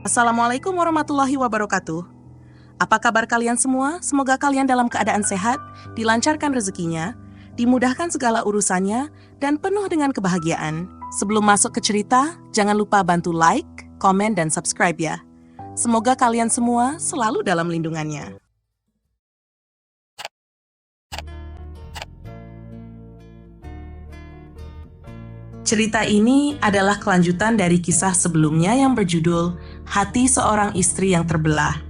Assalamualaikum warahmatullahi wabarakatuh. Apa kabar kalian semua? Semoga kalian dalam keadaan sehat, dilancarkan rezekinya, dimudahkan segala urusannya, dan penuh dengan kebahagiaan. Sebelum masuk ke cerita, jangan lupa bantu like, komen, dan subscribe ya. Semoga kalian semua selalu dalam lindungannya. Cerita ini adalah kelanjutan dari kisah sebelumnya yang berjudul Hati Seorang Istri yang Terbelah.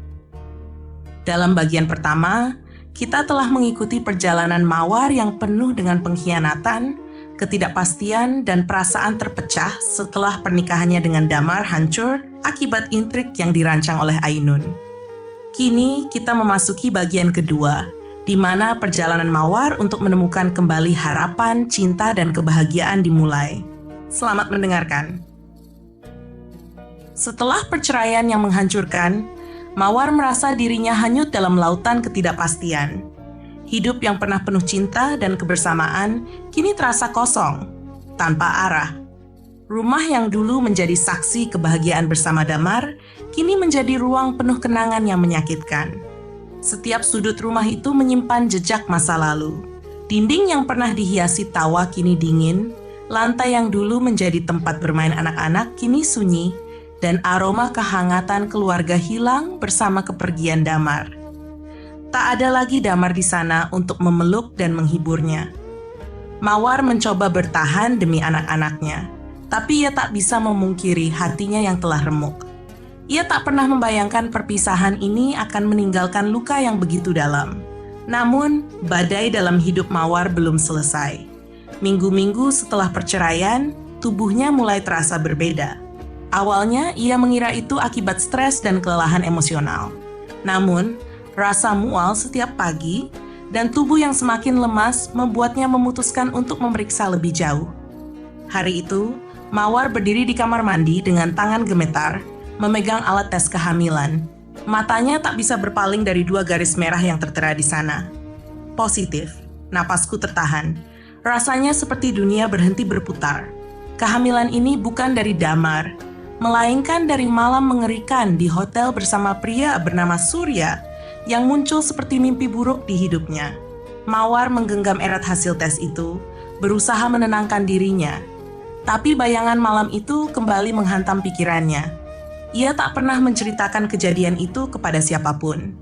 Dalam bagian pertama, kita telah mengikuti perjalanan Mawar yang penuh dengan pengkhianatan, ketidakpastian, dan perasaan terpecah setelah pernikahannya dengan Damar hancur akibat intrik yang dirancang oleh Ainun. Kini kita memasuki bagian kedua, di mana perjalanan Mawar untuk menemukan kembali harapan, cinta, dan kebahagiaan dimulai. Selamat mendengarkan. Setelah perceraian yang menghancurkan, Mawar merasa dirinya hanyut dalam lautan ketidakpastian. Hidup yang pernah penuh cinta dan kebersamaan kini terasa kosong, tanpa arah. Rumah yang dulu menjadi saksi kebahagiaan bersama Damar, kini menjadi ruang penuh kenangan yang menyakitkan. Setiap sudut rumah itu menyimpan jejak masa lalu. Dinding yang pernah dihiasi tawa kini dingin, lantai yang dulu menjadi tempat bermain anak-anak kini sunyi, dan aroma kehangatan keluarga hilang bersama kepergian Damar. Tak ada lagi Damar di sana untuk memeluk dan menghiburnya. Mawar mencoba bertahan demi anak-anaknya, tapi ia tak bisa memungkiri hatinya yang telah remuk. Ia tak pernah membayangkan perpisahan ini akan meninggalkan luka yang begitu dalam. Namun, badai dalam hidup Mawar belum selesai. Minggu-minggu setelah perceraian, tubuhnya mulai terasa berbeda. Awalnya, ia mengira itu akibat stres dan kelelahan emosional. Namun, rasa mual setiap pagi dan tubuh yang semakin lemas membuatnya memutuskan untuk memeriksa lebih jauh. Hari itu, Mawar berdiri di kamar mandi dengan tangan gemetar, memegang alat tes kehamilan. Matanya tak bisa berpaling dari dua garis merah yang tertera di sana. Positif, napasku tertahan. Rasanya seperti dunia berhenti berputar. Kehamilan ini bukan dari Damar, melainkan dari malam mengerikan di hotel bersama pria bernama Surya yang muncul seperti mimpi buruk di hidupnya. Mawar menggenggam erat hasil tes itu, berusaha menenangkan dirinya. Tapi bayangan malam itu kembali menghantam pikirannya. Ia tak pernah menceritakan kejadian itu kepada siapapun.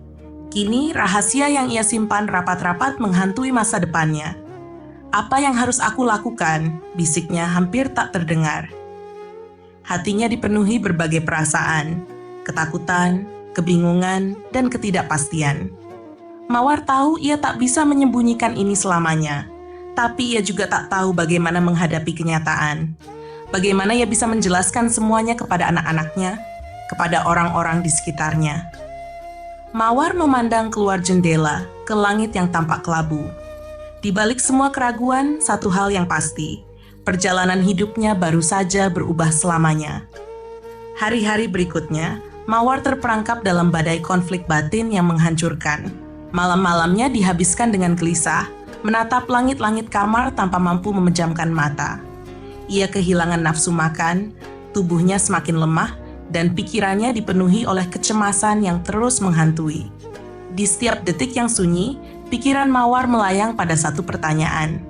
Kini, rahasia yang ia simpan rapat-rapat menghantui masa depannya. Apa yang harus aku lakukan? Bisiknya hampir tak terdengar. Hatinya dipenuhi berbagai perasaan, ketakutan, kebingungan, dan ketidakpastian. Mawar tahu ia tak bisa menyembunyikan ini selamanya, tapi ia juga tak tahu bagaimana menghadapi kenyataan. Bagaimana ia bisa menjelaskan semuanya kepada anak-anaknya, kepada orang-orang di sekitarnya. Mawar memandang keluar jendela ke langit yang tampak kelabu. Di balik semua keraguan, satu hal yang pasti, perjalanan hidupnya baru saja berubah selamanya. Hari-hari berikutnya, Mawar terperangkap dalam badai konflik batin yang menghancurkan. Malam-malamnya dihabiskan dengan gelisah, menatap langit-langit kamar tanpa mampu memejamkan mata. Ia kehilangan nafsu makan, tubuhnya semakin lemah, dan pikirannya dipenuhi oleh kecemasan yang terus menghantui. Di setiap detik yang sunyi, pikiran Mawar melayang pada satu pertanyaan.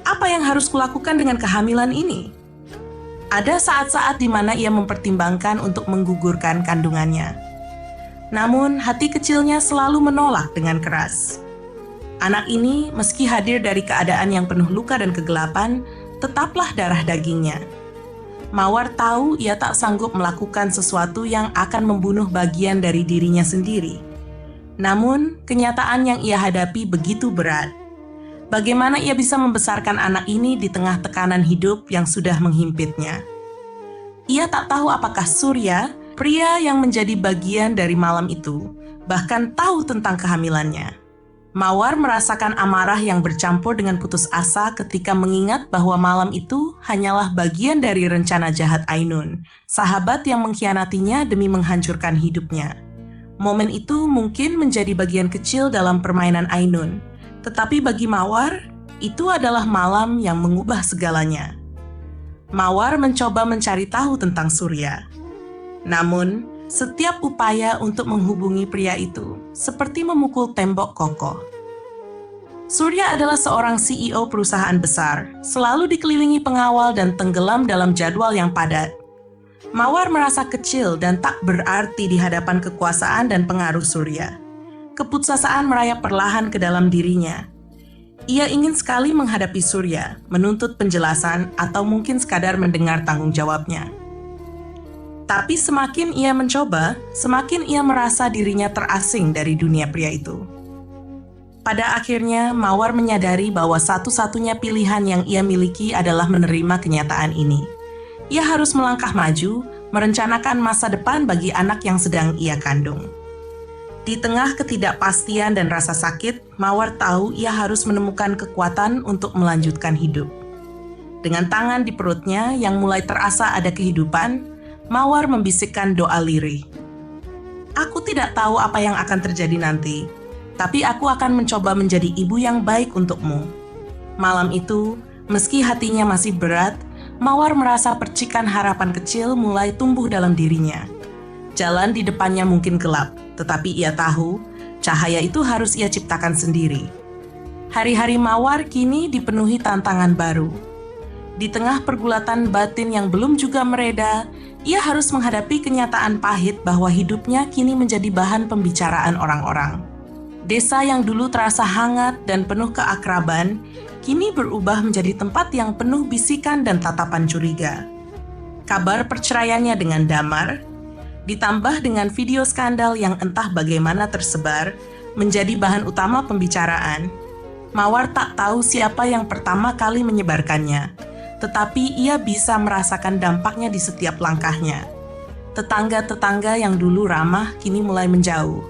Apa yang harus kulakukan dengan kehamilan ini? Ada saat-saat di mana ia mempertimbangkan untuk menggugurkan kandungannya. Namun, hati kecilnya selalu menolak dengan keras. Anak ini, meski hadir dari keadaan yang penuh luka dan kegelapan, tetaplah darah dagingnya. Mawar tahu ia tak sanggup melakukan sesuatu yang akan membunuh bagian dari dirinya sendiri. Namun, kenyataan yang ia hadapi begitu berat. Bagaimana ia bisa membesarkan anak ini di tengah tekanan hidup yang sudah menghimpitnya? Ia tak tahu apakah Surya, pria yang menjadi bagian dari malam itu, bahkan tahu tentang kehamilannya. Mawar merasakan amarah yang bercampur dengan putus asa ketika mengingat bahwa malam itu hanyalah bagian dari rencana jahat Ainun, sahabat yang mengkhianatinya demi menghancurkan hidupnya. Momen itu mungkin menjadi bagian kecil dalam permainan Ainun, tetapi bagi Mawar, itu adalah malam yang mengubah segalanya. Mawar mencoba mencari tahu tentang Surya. Namun, setiap upaya untuk menghubungi pria itu seperti memukul tembok kokoh. Surya adalah seorang CEO perusahaan besar, selalu dikelilingi pengawal dan tenggelam dalam jadwal yang padat. Mawar merasa kecil dan tak berarti di hadapan kekuasaan dan pengaruh Surya. Keputusasaan merayap perlahan ke dalam dirinya. Ia ingin sekali menghadapi Surya, menuntut penjelasan atau mungkin sekadar mendengar tanggung jawabnya. Tapi semakin ia mencoba, semakin ia merasa dirinya terasing dari dunia pria itu. Pada akhirnya, Mawar menyadari bahwa satu-satunya pilihan yang ia miliki adalah menerima kenyataan ini. Ia harus melangkah maju, merencanakan masa depan bagi anak yang sedang ia kandung. Di tengah ketidakpastian dan rasa sakit, Mawar tahu ia harus menemukan kekuatan untuk melanjutkan hidup. Dengan tangan di perutnya yang mulai terasa ada kehidupan, Mawar membisikkan doa lirih. "Aku tidak tahu apa yang akan terjadi nanti, tapi aku akan mencoba menjadi ibu yang baik untukmu." Malam itu, meski hatinya masih berat, Mawar merasa percikan harapan kecil mulai tumbuh dalam dirinya. Jalan di depannya mungkin gelap, tetapi ia tahu cahaya itu harus ia ciptakan sendiri. Hari-hari Mawar kini dipenuhi tantangan baru. Di tengah pergulatan batin yang belum juga mereda, ia harus menghadapi kenyataan pahit bahwa hidupnya kini menjadi bahan pembicaraan orang-orang. Desa yang dulu terasa hangat dan penuh keakraban, kini berubah menjadi tempat yang penuh bisikan dan tatapan curiga. Kabar perceraiannya dengan Damar, ditambah dengan video skandal yang entah bagaimana tersebar, menjadi bahan utama pembicaraan. Mawar tak tahu siapa yang pertama kali menyebarkannya, tetapi ia bisa merasakan dampaknya di setiap langkahnya. Tetangga-tetangga yang dulu ramah kini mulai menjauh.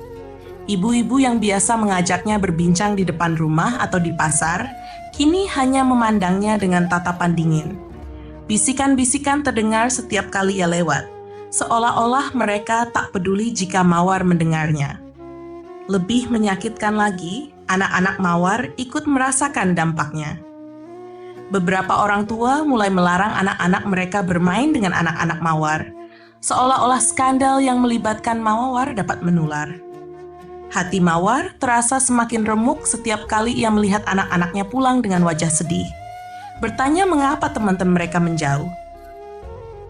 Ibu-ibu yang biasa mengajaknya berbincang di depan rumah atau di pasar, kini hanya memandangnya dengan tatapan dingin. Bisikan-bisikan terdengar setiap kali ia lewat, seolah-olah mereka tak peduli jika Mawar mendengarnya. Lebih menyakitkan lagi, anak-anak Mawar ikut merasakan dampaknya. Beberapa orang tua mulai melarang anak-anak mereka bermain dengan anak-anak Mawar, seolah-olah skandal yang melibatkan Mawar dapat menular. Hati Mawar terasa semakin remuk setiap kali ia melihat anak-anaknya pulang dengan wajah sedih. Bertanya mengapa teman-teman mereka menjauh.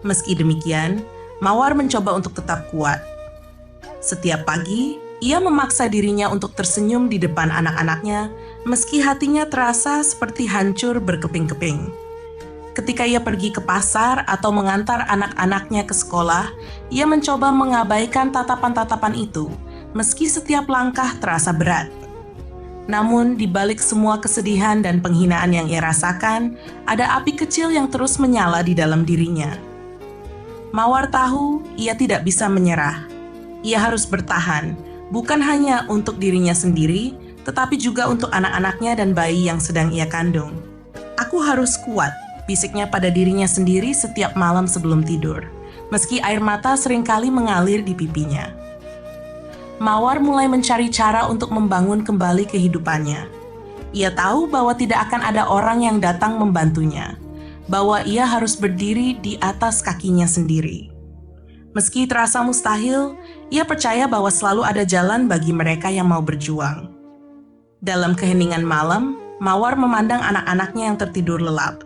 Meski demikian, Mawar mencoba untuk tetap kuat. Setiap pagi, ia memaksa dirinya untuk tersenyum di depan anak-anaknya, meski hatinya terasa seperti hancur berkeping-keping. Ketika ia pergi ke pasar atau mengantar anak-anaknya ke sekolah, ia mencoba mengabaikan tatapan-tatapan itu, meski setiap langkah terasa berat. Namun, di balik semua kesedihan dan penghinaan yang ia rasakan, ada api kecil yang terus menyala di dalam dirinya. Mawar tahu ia tidak bisa menyerah. Ia harus bertahan, bukan hanya untuk dirinya sendiri, tetapi juga untuk anak-anaknya dan bayi yang sedang ia kandung. "Aku harus kuat," bisiknya pada dirinya sendiri setiap malam sebelum tidur, meski air mata seringkali mengalir di pipinya. Mawar mulai mencari cara untuk membangun kembali kehidupannya. Ia tahu bahwa tidak akan ada orang yang datang membantunya, bahwa ia harus berdiri di atas kakinya sendiri. Meski terasa mustahil, ia percaya bahwa selalu ada jalan bagi mereka yang mau berjuang. Dalam keheningan malam, Mawar memandang anak-anaknya yang tertidur lelap.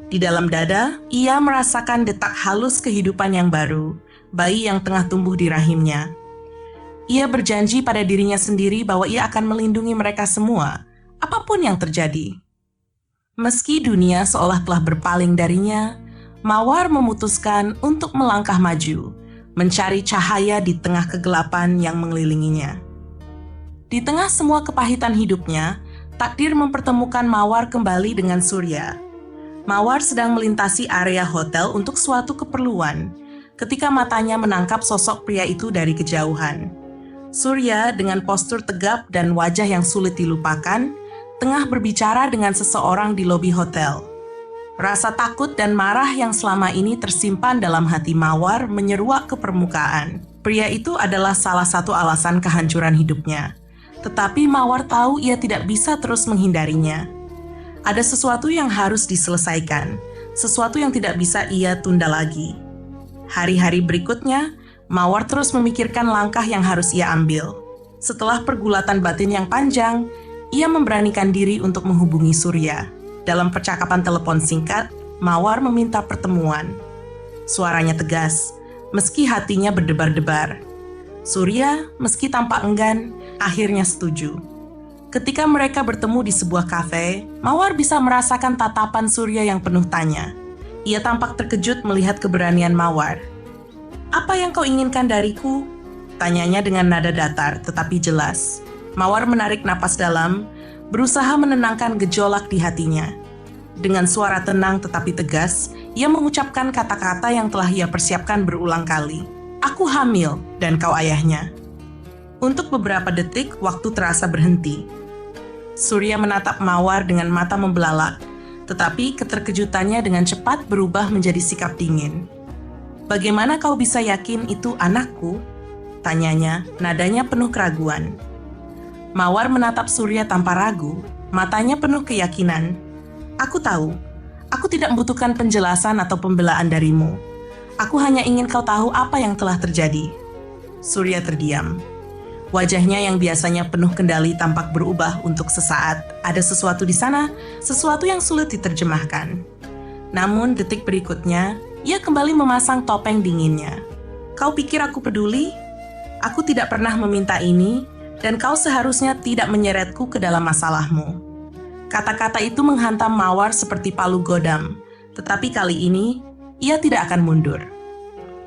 Di dalam dada, ia merasakan detak halus kehidupan yang baru, bayi yang tengah tumbuh di rahimnya. Ia berjanji pada dirinya sendiri bahwa ia akan melindungi mereka semua, apapun yang terjadi. Meski dunia seolah telah berpaling darinya, Mawar memutuskan untuk melangkah maju, mencari cahaya di tengah kegelapan yang mengelilinginya. Di tengah semua kepahitan hidupnya, takdir mempertemukan Mawar kembali dengan Surya. Mawar sedang melintasi area hotel untuk suatu keperluan, ketika matanya menangkap sosok pria itu dari kejauhan. Surya dengan postur tegap dan wajah yang sulit dilupakan, tengah berbicara dengan seseorang di lobi hotel. Rasa takut dan marah yang selama ini tersimpan dalam hati Mawar menyeruak ke permukaan. Pria itu adalah salah satu alasan kehancuran hidupnya. Tetapi Mawar tahu ia tidak bisa terus menghindarinya. Ada sesuatu yang harus diselesaikan, sesuatu yang tidak bisa ia tunda lagi. Hari-hari berikutnya, Mawar terus memikirkan langkah yang harus ia ambil. Setelah pergulatan batin yang panjang, ia memberanikan diri untuk menghubungi Surya. Dalam percakapan telepon singkat, Mawar meminta pertemuan. Suaranya tegas, meski hatinya berdebar-debar. Surya, meski tampak enggan, akhirnya setuju. Ketika mereka bertemu di sebuah kafe, Mawar bisa merasakan tatapan Surya yang penuh tanya. Ia tampak terkejut melihat keberanian Mawar. "Apa yang kau inginkan dariku?" tanyanya dengan nada datar tetapi jelas. Mawar menarik napas dalam, berusaha menenangkan gejolak di hatinya. Dengan suara tenang tetapi tegas, ia mengucapkan kata-kata yang telah ia persiapkan berulang kali. "Aku hamil, dan kau ayahnya." Untuk beberapa detik, waktu terasa berhenti. Surya menatap Mawar dengan mata membelalak, tetapi keterkejutannya dengan cepat berubah menjadi sikap dingin. "Bagaimana kau bisa yakin itu anakku?" tanyanya, nadanya penuh keraguan. Mawar menatap Surya tanpa ragu, matanya penuh keyakinan. "Aku tahu, aku tidak membutuhkan penjelasan atau pembelaan darimu. Aku hanya ingin kau tahu apa yang telah terjadi." Surya terdiam. Wajahnya yang biasanya penuh kendali tampak berubah untuk sesaat. Ada sesuatu di sana, sesuatu yang sulit diterjemahkan. Namun detik berikutnya, ia kembali memasang topeng dinginnya. "Kau pikir aku peduli? Aku tidak pernah meminta ini, dan kau seharusnya tidak menyeretku ke dalam masalahmu." Kata-kata itu menghantam Mawar seperti palu godam, tetapi kali ini ia tidak akan mundur.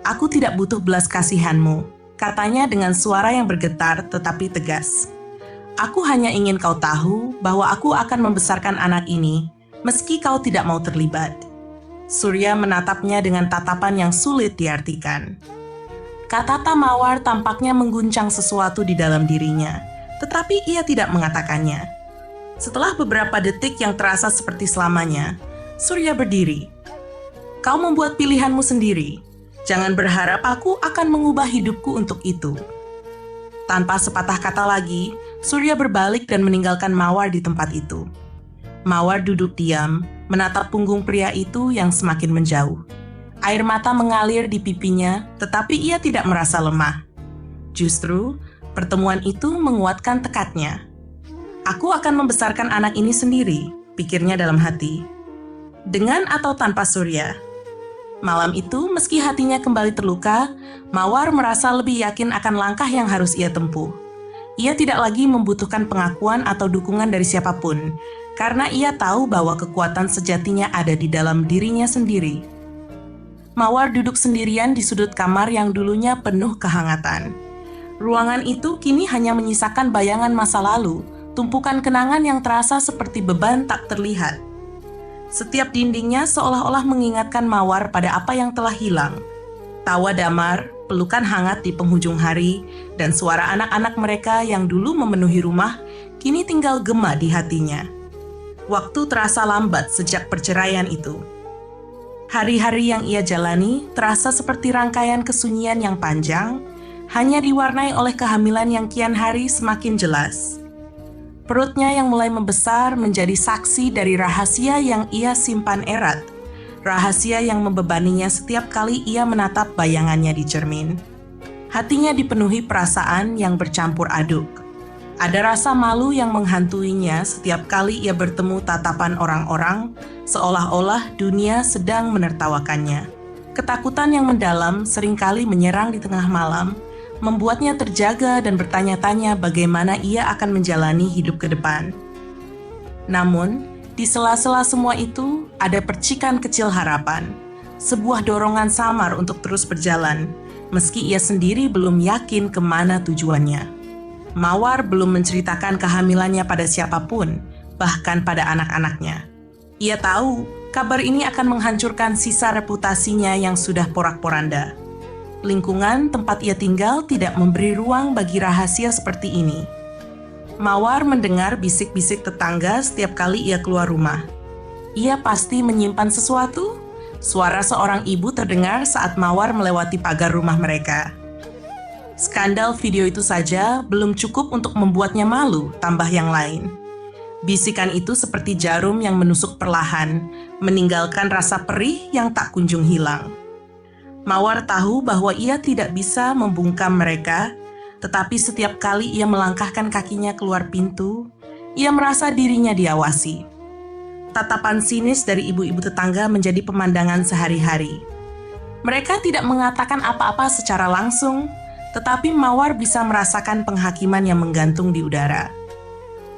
"Aku tidak butuh belas kasihanmu," katanya dengan suara yang bergetar tetapi tegas. "Aku hanya ingin kau tahu bahwa aku akan membesarkan anak ini, meski kau tidak mau terlibat." Surya menatapnya dengan tatapan yang sulit diartikan. Kata-kata Mawar tampaknya mengguncang sesuatu di dalam dirinya, tetapi ia tidak mengatakannya. Setelah beberapa detik yang terasa seperti selamanya, Surya berdiri. "Kau membuat pilihanmu sendiri. Jangan berharap aku akan mengubah hidupku untuk itu." Tanpa sepatah kata lagi, Surya berbalik dan meninggalkan Mawar di tempat itu. Mawar duduk diam, menatap punggung pria itu yang semakin menjauh. Air mata mengalir di pipinya, tetapi ia tidak merasa lemah. Justru, pertemuan itu menguatkan tekadnya. "Aku akan membesarkan anak ini sendiri," pikirnya dalam hati. Dengan atau tanpa Surya. Malam itu, meski hatinya kembali terluka, Mawar merasa lebih yakin akan langkah yang harus ia tempuh. Ia tidak lagi membutuhkan pengakuan atau dukungan dari siapapun, karena ia tahu bahwa kekuatan sejatinya ada di dalam dirinya sendiri. Mawar duduk sendirian di sudut kamar yang dulunya penuh kehangatan. Ruangan itu kini hanya menyisakan bayangan masa lalu, tumpukan kenangan yang terasa seperti beban tak terlihat. Setiap dindingnya seolah-olah mengingatkan Mawar pada apa yang telah hilang. Tawa damar, pelukan hangat di penghujung hari, dan suara anak-anak mereka yang dulu memenuhi rumah, kini tinggal gema di hatinya. Waktu terasa lambat sejak perceraian itu. Hari-hari yang ia jalani terasa seperti rangkaian kesunyian yang panjang, hanya diwarnai oleh kehamilan yang kian hari semakin jelas. Perutnya yang mulai membesar menjadi saksi dari rahasia yang ia simpan erat. Rahasia yang membebaninya setiap kali ia menatap bayangannya di cermin. Hatinya dipenuhi perasaan yang bercampur aduk. Ada rasa malu yang menghantuinya setiap kali ia bertemu tatapan orang-orang, seolah-olah dunia sedang menertawakannya. Ketakutan yang mendalam seringkali menyerang di tengah malam, membuatnya terjaga dan bertanya-tanya bagaimana ia akan menjalani hidup ke depan. Namun, di sela-sela semua itu, ada percikan kecil harapan, sebuah dorongan samar untuk terus berjalan, meski ia sendiri belum yakin kemana tujuannya. Mawar belum menceritakan kehamilannya pada siapapun, bahkan pada anak-anaknya. Ia tahu, kabar ini akan menghancurkan sisa reputasinya yang sudah porak-poranda. Lingkungan tempat ia tinggal tidak memberi ruang bagi rahasia seperti ini. Mawar mendengar bisik-bisik tetangga setiap kali ia keluar rumah. Ia pasti menyimpan sesuatu. Suara seorang ibu terdengar saat Mawar melewati pagar rumah mereka. Skandal video itu saja belum cukup untuk membuatnya malu, tambah yang lain. Bisikan itu seperti jarum yang menusuk perlahan, meninggalkan rasa perih yang tak kunjung hilang. Mawar tahu bahwa ia tidak bisa membungkam mereka, tetapi setiap kali ia melangkahkan kakinya keluar pintu, ia merasa dirinya diawasi. Tatapan sinis dari ibu-ibu tetangga menjadi pemandangan sehari-hari. Mereka tidak mengatakan apa-apa secara langsung, tetapi Mawar bisa merasakan penghakiman yang menggantung di udara.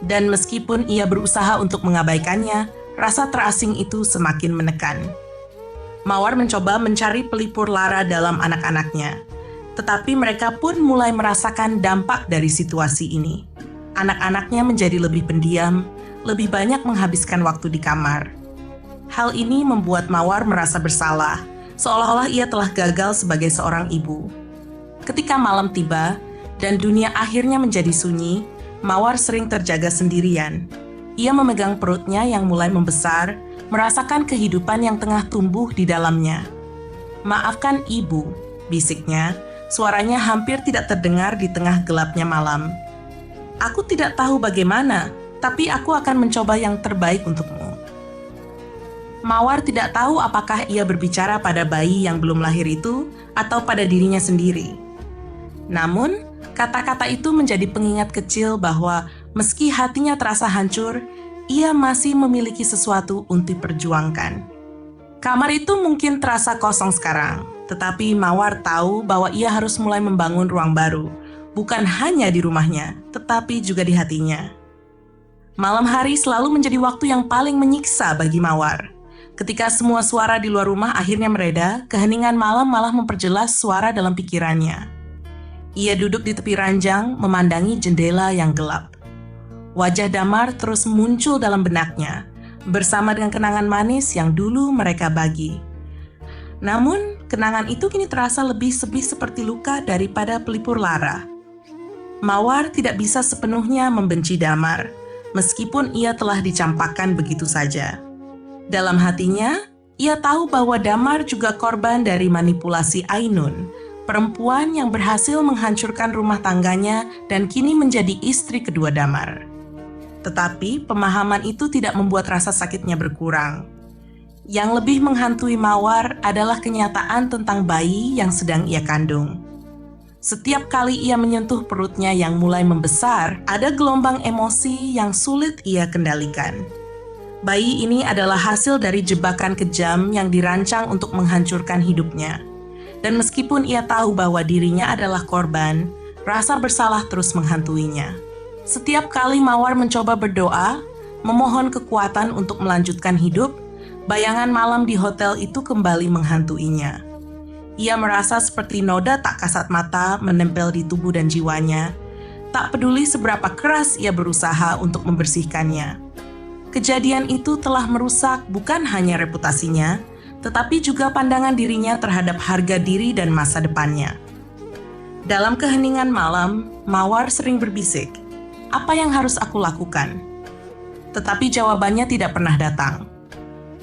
Dan meskipun ia berusaha untuk mengabaikannya, rasa terasing itu semakin menekan. Mawar mencoba mencari pelipur lara dalam anak-anaknya, tetapi mereka pun mulai merasakan dampak dari situasi ini. Anak-anaknya menjadi lebih pendiam, lebih banyak menghabiskan waktu di kamar. Hal ini membuat Mawar merasa bersalah, seolah-olah ia telah gagal sebagai seorang ibu. Ketika malam tiba dan dunia akhirnya menjadi sunyi, Mawar sering terjaga sendirian. Ia memegang perutnya yang mulai membesar, merasakan kehidupan yang tengah tumbuh di dalamnya. "Maafkan ibu," bisiknya, suaranya hampir tidak terdengar di tengah gelapnya malam. "Aku tidak tahu bagaimana, tapi aku akan mencoba yang terbaik untukmu." Mawar tidak tahu apakah ia berbicara pada bayi yang belum lahir itu atau pada dirinya sendiri. Namun, kata-kata itu menjadi pengingat kecil bahwa meski hatinya terasa hancur, ia masih memiliki sesuatu untuk diperjuangkan. Kamar itu mungkin terasa kosong sekarang, tetapi Mawar tahu bahwa ia harus mulai membangun ruang baru, bukan hanya di rumahnya, tetapi juga di hatinya. Malam hari selalu menjadi waktu yang paling menyiksa bagi Mawar. Ketika semua suara di luar rumah akhirnya mereda, keheningan malam malah memperjelas suara dalam pikirannya. Ia duduk di tepi ranjang, memandangi jendela yang gelap. Wajah Damar terus muncul dalam benaknya, bersama dengan kenangan manis yang dulu mereka bagi. Namun, kenangan itu kini terasa lebih sedih seperti luka daripada pelipur lara. Mawar tidak bisa sepenuhnya membenci Damar, meskipun ia telah dicampakkan begitu saja. Dalam hatinya, ia tahu bahwa Damar juga korban dari manipulasi Ainun, perempuan yang berhasil menghancurkan rumah tangganya dan kini menjadi istri kedua Damar. Tetapi pemahaman itu tidak membuat rasa sakitnya berkurang. Yang lebih menghantui Mawar adalah kenyataan tentang bayi yang sedang ia kandung. Setiap kali ia menyentuh perutnya yang mulai membesar, ada gelombang emosi yang sulit ia kendalikan. Bayi ini adalah hasil dari jebakan kejam yang dirancang untuk menghancurkan hidupnya. Dan meskipun ia tahu bahwa dirinya adalah korban, rasa bersalah terus menghantuinya. Setiap kali Mawar mencoba berdoa, memohon kekuatan untuk melanjutkan hidup, bayangan malam di hotel itu kembali menghantuinya. Ia merasa seperti noda tak kasat mata menempel di tubuh dan jiwanya, tak peduli seberapa keras ia berusaha untuk membersihkannya. Kejadian itu telah merusak bukan hanya reputasinya, tetapi juga pandangan dirinya terhadap harga diri dan masa depannya. Dalam keheningan malam, Mawar sering berbisik, "Apa yang harus aku lakukan?" Tetapi jawabannya tidak pernah datang.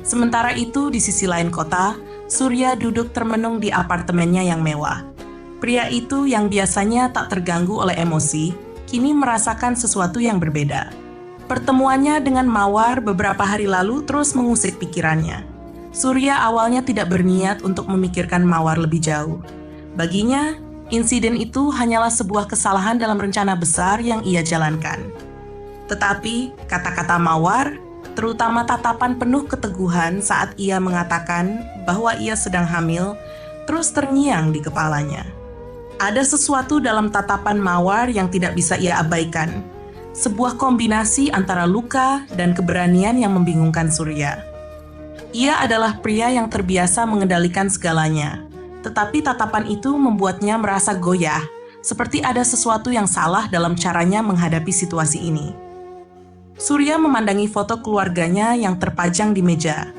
Sementara itu, di sisi lain kota, Surya duduk termenung di apartemennya yang mewah. Pria itu yang biasanya tak terganggu oleh emosi, kini merasakan sesuatu yang berbeda. Pertemuannya dengan Mawar beberapa hari lalu terus mengusik pikirannya. Surya awalnya tidak berniat untuk memikirkan Mawar lebih jauh. Baginya, insiden itu hanyalah sebuah kesalahan dalam rencana besar yang ia jalankan. Tetapi, kata-kata Mawar, terutama tatapan penuh keteguhan saat ia mengatakan bahwa ia sedang hamil, terus terngiang di kepalanya. Ada sesuatu dalam tatapan Mawar yang tidak bisa ia abaikan. Sebuah kombinasi antara luka dan keberanian yang membingungkan Surya. Ia adalah pria yang terbiasa mengendalikan segalanya. Tetapi tatapan itu membuatnya merasa goyah, seperti ada sesuatu yang salah dalam caranya menghadapi situasi ini. Surya memandangi foto keluarganya yang terpajang di meja.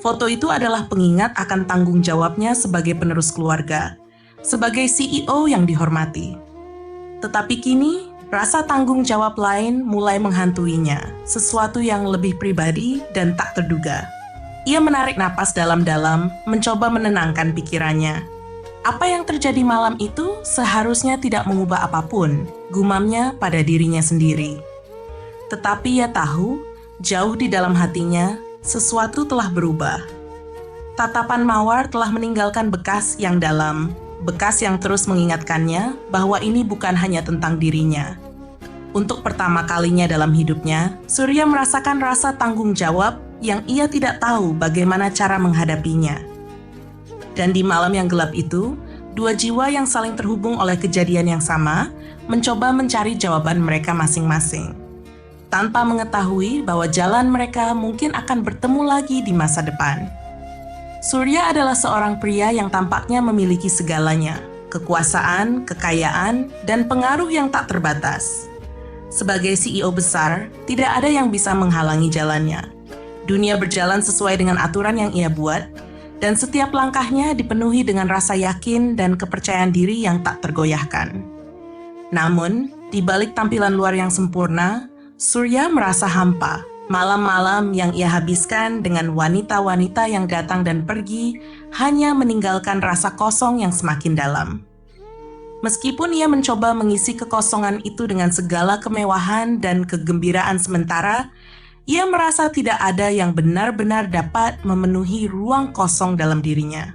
Foto itu adalah pengingat akan tanggung jawabnya sebagai penerus keluarga, sebagai CEO yang dihormati. Tetapi kini, rasa tanggung jawab lain mulai menghantuinya, sesuatu yang lebih pribadi dan tak terduga. Ia menarik napas dalam-dalam, mencoba menenangkan pikirannya. Apa yang terjadi malam itu seharusnya tidak mengubah apapun, gumamnya pada dirinya sendiri. Tetapi ia tahu, jauh di dalam hatinya, sesuatu telah berubah. Tatapan Mawar telah meninggalkan bekas yang dalam, bekas yang terus mengingatkannya bahwa ini bukan hanya tentang dirinya. Untuk pertama kalinya dalam hidupnya, Surya merasakan rasa tanggung jawab yang ia tidak tahu bagaimana cara menghadapinya. Dan di malam yang gelap itu, dua jiwa yang saling terhubung oleh kejadian yang sama mencoba mencari jawaban mereka masing-masing, tanpa mengetahui bahwa jalan mereka mungkin akan bertemu lagi di masa depan. Surya adalah seorang pria yang tampaknya memiliki segalanya, kekuasaan, kekayaan, dan pengaruh yang tak terbatas. Sebagai CEO besar, tidak ada yang bisa menghalangi jalannya. Dunia berjalan sesuai dengan aturan yang ia buat, dan setiap langkahnya dipenuhi dengan rasa yakin dan kepercayaan diri yang tak tergoyahkan. Namun, di balik tampilan luar yang sempurna, Surya merasa hampa. Malam-malam yang ia habiskan dengan wanita-wanita yang datang dan pergi hanya meninggalkan rasa kosong yang semakin dalam. Meskipun ia mencoba mengisi kekosongan itu dengan segala kemewahan dan kegembiraan sementara, ia merasa tidak ada yang benar-benar dapat memenuhi ruang kosong dalam dirinya.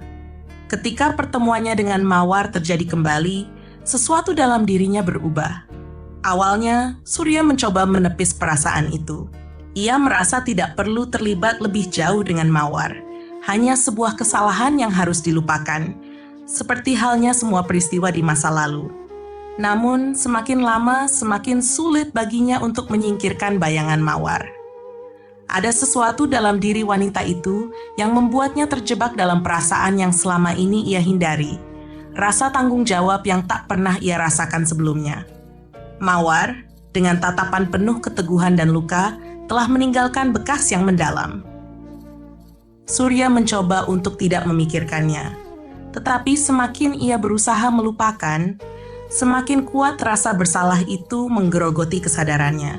Ketika pertemuannya dengan Mawar terjadi kembali, sesuatu dalam dirinya berubah. Awalnya, Surya mencoba menepis perasaan itu. Ia merasa tidak perlu terlibat lebih jauh dengan Mawar, hanya sebuah kesalahan yang harus dilupakan, seperti halnya semua peristiwa di masa lalu. Namun, semakin lama semakin sulit baginya untuk menyingkirkan bayangan Mawar. Ada sesuatu dalam diri wanita itu yang membuatnya terjebak dalam perasaan yang selama ini ia hindari, rasa tanggung jawab yang tak pernah ia rasakan sebelumnya. Mawar, dengan tatapan penuh keteguhan dan luka, telah meninggalkan bekas yang mendalam. Surya mencoba untuk tidak memikirkannya. Tetapi semakin ia berusaha melupakan, semakin kuat rasa bersalah itu menggerogoti kesadarannya.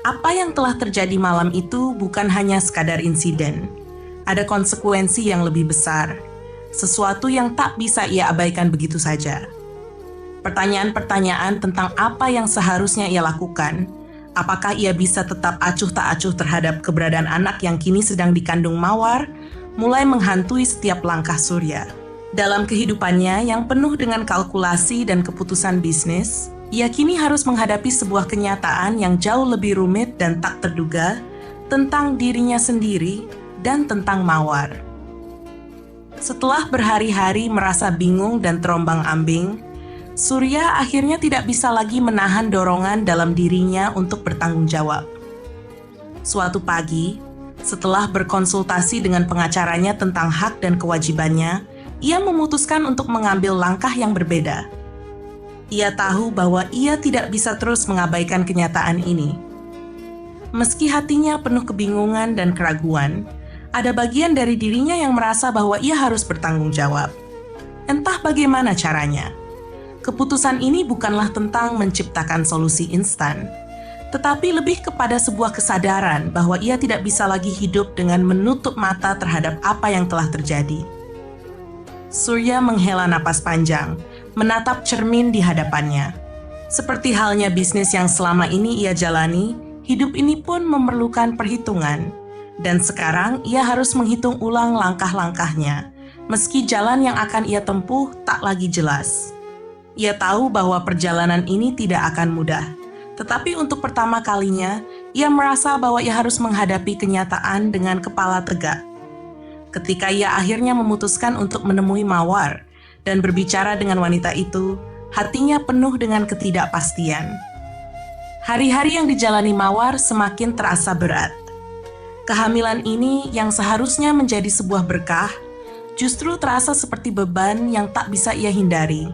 Apa yang telah terjadi malam itu bukan hanya sekadar insiden. Ada konsekuensi yang lebih besar, sesuatu yang tak bisa ia abaikan begitu saja. Pertanyaan-pertanyaan tentang apa yang seharusnya ia lakukan, apakah ia bisa tetap acuh tak acuh terhadap keberadaan anak yang kini sedang dikandung Mawar, mulai menghantui setiap langkah Surya. Dalam kehidupannya yang penuh dengan kalkulasi dan keputusan bisnis, ia kini harus menghadapi sebuah kenyataan yang jauh lebih rumit dan tak terduga tentang dirinya sendiri dan tentang Mawar. Setelah berhari-hari merasa bingung dan terombang-ambing, Surya akhirnya tidak bisa lagi menahan dorongan dalam dirinya untuk bertanggung jawab. Suatu pagi, setelah berkonsultasi dengan pengacaranya tentang hak dan kewajibannya, ia memutuskan untuk mengambil langkah yang berbeda. Ia tahu bahwa ia tidak bisa terus mengabaikan kenyataan ini. Meski hatinya penuh kebingungan dan keraguan, ada bagian dari dirinya yang merasa bahwa ia harus bertanggung jawab. Entah bagaimana caranya. Keputusan ini bukanlah tentang menciptakan solusi instan, tetapi lebih kepada sebuah kesadaran bahwa ia tidak bisa lagi hidup dengan menutup mata terhadap apa yang telah terjadi. Surya menghela napas panjang, menatap cermin di hadapannya. Seperti halnya bisnis yang selama ini ia jalani, hidup ini pun memerlukan perhitungan. Dan sekarang ia harus menghitung ulang langkah-langkahnya, meski jalan yang akan ia tempuh tak lagi jelas. Ia tahu bahwa perjalanan ini tidak akan mudah, tetapi untuk pertama kalinya, ia merasa bahwa ia harus menghadapi kenyataan dengan kepala tegak. Ketika ia akhirnya memutuskan untuk menemui Mawar dan berbicara dengan wanita itu, hatinya penuh dengan ketidakpastian. Hari-hari yang dijalani Mawar semakin terasa berat. Kehamilan ini yang seharusnya menjadi sebuah berkah, justru terasa seperti beban yang tak bisa ia hindari.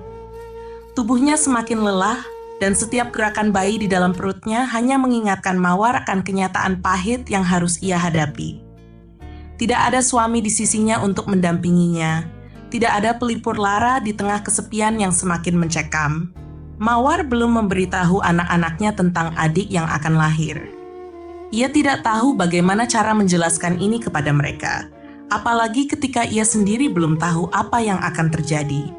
Tubuhnya semakin lelah, dan setiap gerakan bayi di dalam perutnya hanya mengingatkan Mawar akan kenyataan pahit yang harus ia hadapi. Tidak ada suami di sisinya untuk mendampinginya. Tidak ada pelipur lara di tengah kesepian yang semakin mencekam. Mawar belum memberitahu anak-anaknya tentang adik yang akan lahir. Ia tidak tahu bagaimana cara menjelaskan ini kepada mereka, apalagi ketika ia sendiri belum tahu apa yang akan terjadi.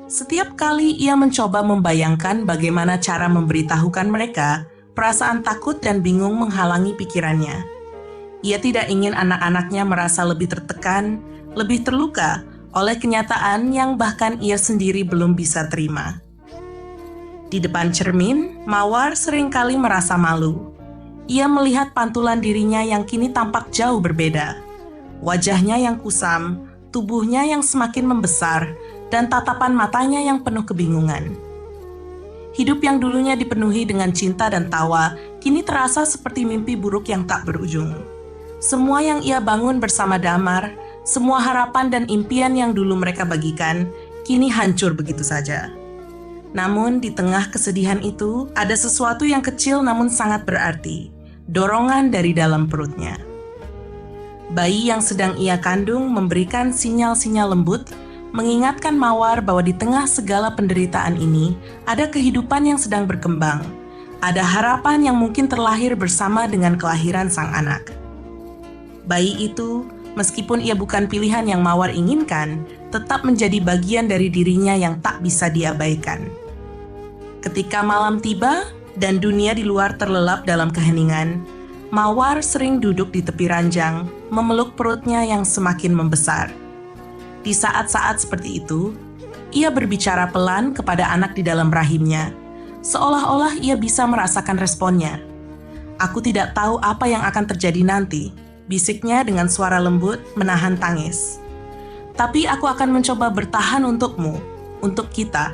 Setiap kali ia mencoba membayangkan bagaimana cara memberitahukan mereka, perasaan takut dan bingung menghalangi pikirannya. Ia tidak ingin anak-anaknya merasa lebih tertekan, lebih terluka oleh kenyataan yang bahkan ia sendiri belum bisa terima. Di depan cermin, Mawar seringkali merasa malu. Ia melihat pantulan dirinya yang kini tampak jauh berbeda. Wajahnya yang kusam, tubuhnya yang semakin membesar, dan tatapan matanya yang penuh kebingungan. Hidup yang dulunya dipenuhi dengan cinta dan tawa, kini terasa seperti mimpi buruk yang tak berujung. Semua yang ia bangun bersama Damar, semua harapan dan impian yang dulu mereka bagikan, kini hancur begitu saja. Namun di tengah kesedihan itu, ada sesuatu yang kecil namun sangat berarti, dorongan dari dalam perutnya. Bayi yang sedang ia kandung memberikan sinyal-sinyal lembut, mengingatkan Mawar bahwa di tengah segala penderitaan ini, ada kehidupan yang sedang berkembang, ada harapan yang mungkin terlahir bersama dengan kelahiran sang anak. Bayi itu, meskipun ia bukan pilihan yang Mawar inginkan, tetap menjadi bagian dari dirinya yang tak bisa diabaikan. Ketika malam tiba dan dunia di luar terlelap dalam keheningan, Mawar sering duduk di tepi ranjang, memeluk perutnya yang semakin membesar. Di saat-saat seperti itu, ia berbicara pelan kepada anak di dalam rahimnya, seolah-olah ia bisa merasakan responnya. "Aku tidak tahu apa yang akan terjadi nanti," bisiknya dengan suara lembut menahan tangis. "Tapi aku akan mencoba bertahan untukmu, untuk kita."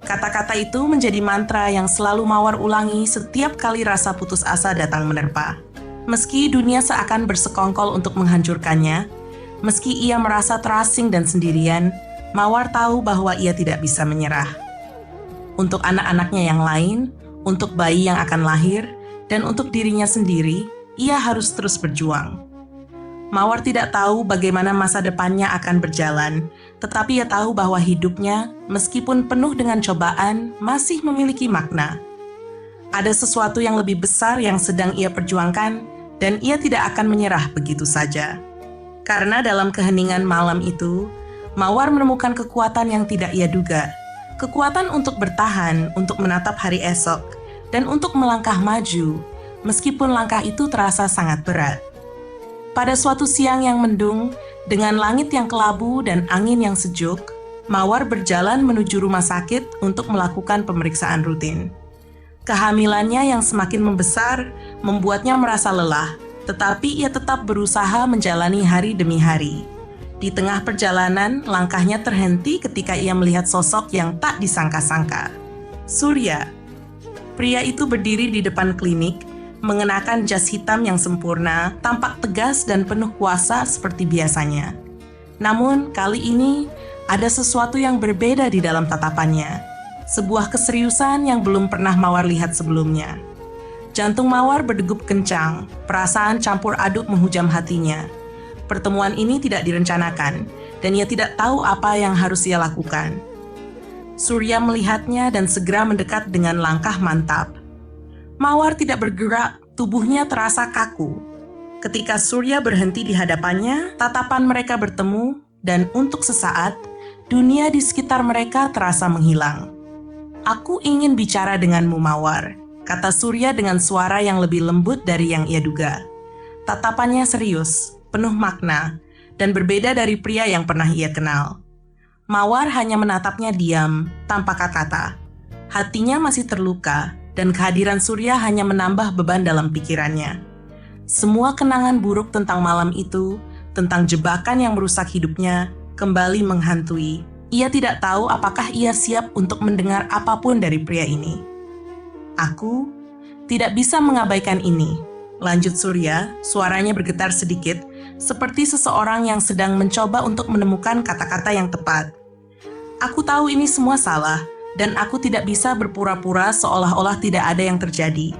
Kata-kata itu menjadi mantra yang selalu Mawar ulangi setiap kali rasa putus asa datang menerpa. Meski dunia seakan bersekongkol untuk menghancurkannya, meski ia merasa terasing dan sendirian, Mawar tahu bahwa ia tidak bisa menyerah. Untuk anak-anaknya yang lain, untuk bayi yang akan lahir, dan untuk dirinya sendiri, ia harus terus berjuang. Mawar tidak tahu bagaimana masa depannya akan berjalan, tetapi ia tahu bahwa hidupnya, meskipun penuh dengan cobaan, masih memiliki makna. Ada sesuatu yang lebih besar yang sedang ia perjuangkan, dan ia tidak akan menyerah begitu saja. Karena dalam keheningan malam itu, Mawar menemukan kekuatan yang tidak ia duga. Kekuatan untuk bertahan, untuk menatap hari esok, dan untuk melangkah maju, meskipun langkah itu terasa sangat berat. Pada suatu siang yang mendung, dengan langit yang kelabu dan angin yang sejuk, Mawar berjalan menuju rumah sakit untuk melakukan pemeriksaan rutin. Kehamilannya yang semakin membesar membuatnya merasa lelah, tetapi ia tetap berusaha menjalani hari demi hari. Di tengah perjalanan, langkahnya terhenti ketika ia melihat sosok yang tak disangka-sangka. Surya. Pria itu berdiri di depan klinik, mengenakan jas hitam yang sempurna, tampak tegas dan penuh kuasa seperti biasanya. Namun, kali ini ada sesuatu yang berbeda di dalam tatapannya. Sebuah keseriusan yang belum pernah Mawar lihat sebelumnya. Jantung Mawar berdegup kencang, perasaan campur aduk menghujam hatinya. Pertemuan ini tidak direncanakan, dan ia tidak tahu apa yang harus ia lakukan. Surya melihatnya dan segera mendekat dengan langkah mantap. Mawar tidak bergerak, tubuhnya terasa kaku. Ketika Surya berhenti di hadapannya, tatapan mereka bertemu, dan untuk sesaat, dunia di sekitar mereka terasa menghilang. "Aku ingin bicara denganmu, Mawar," kata Surya dengan suara yang lebih lembut dari yang ia duga. Tatapannya serius, penuh makna, dan berbeda dari pria yang pernah ia kenal. Mawar hanya menatapnya diam, tanpa kata-kata. Hatinya masih terluka, dan kehadiran Surya hanya menambah beban dalam pikirannya. Semua kenangan buruk tentang malam itu, tentang jebakan yang merusak hidupnya, kembali menghantui. Ia tidak tahu apakah ia siap untuk mendengar apapun dari pria ini. "Aku tidak bisa mengabaikan ini," lanjut Surya, suaranya bergetar sedikit, seperti seseorang yang sedang mencoba untuk menemukan kata-kata yang tepat. "Aku tahu ini semua salah, dan aku tidak bisa berpura-pura seolah-olah tidak ada yang terjadi.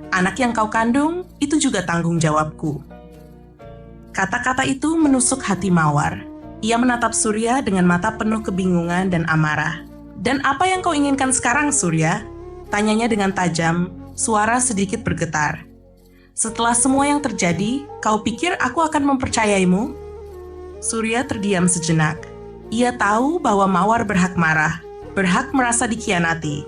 Anak yang kau kandung, itu juga tanggung jawabku." Kata-kata itu menusuk hati Mawar. Ia menatap Surya dengan mata penuh kebingungan dan amarah. "Dan apa yang kau inginkan sekarang, Surya?" tanyanya dengan tajam, suara sedikit bergetar. "Setelah semua yang terjadi, kau pikir aku akan mempercayaimu?" Surya terdiam sejenak. Ia tahu bahwa Mawar berhak marah, berhak merasa dikhianati.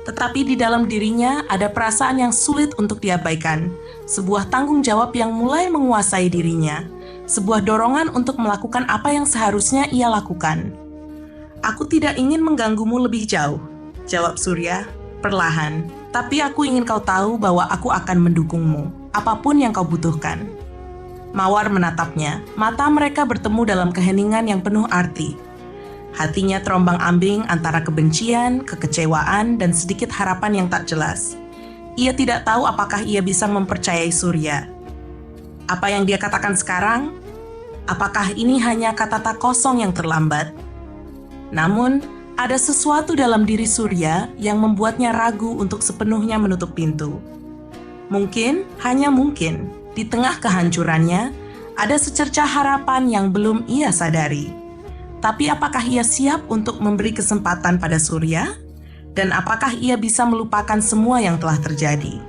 Tetapi di dalam dirinya ada perasaan yang sulit untuk diabaikan, sebuah tanggung jawab yang mulai menguasai dirinya, sebuah dorongan untuk melakukan apa yang seharusnya ia lakukan. "Aku tidak ingin mengganggumu lebih jauh," jawab Surya, perlahan. "Tapi aku ingin kau tahu bahwa aku akan mendukungmu, apapun yang kau butuhkan." Mawar menatapnya, mata mereka bertemu dalam keheningan yang penuh arti. Hatinya terombang-ambing antara kebencian, kekecewaan, dan sedikit harapan yang tak jelas. Ia tidak tahu apakah ia bisa mempercayai Surya. Apa yang dia katakan sekarang? Apakah ini hanya kata-kata kosong yang terlambat? Namun, ada sesuatu dalam diri Surya yang membuatnya ragu untuk sepenuhnya menutup pintu. Mungkin, hanya mungkin, di tengah kehancurannya, ada secercah harapan yang belum ia sadari. Tapi apakah ia siap untuk memberi kesempatan pada Surya? Dan apakah ia bisa melupakan semua yang telah terjadi?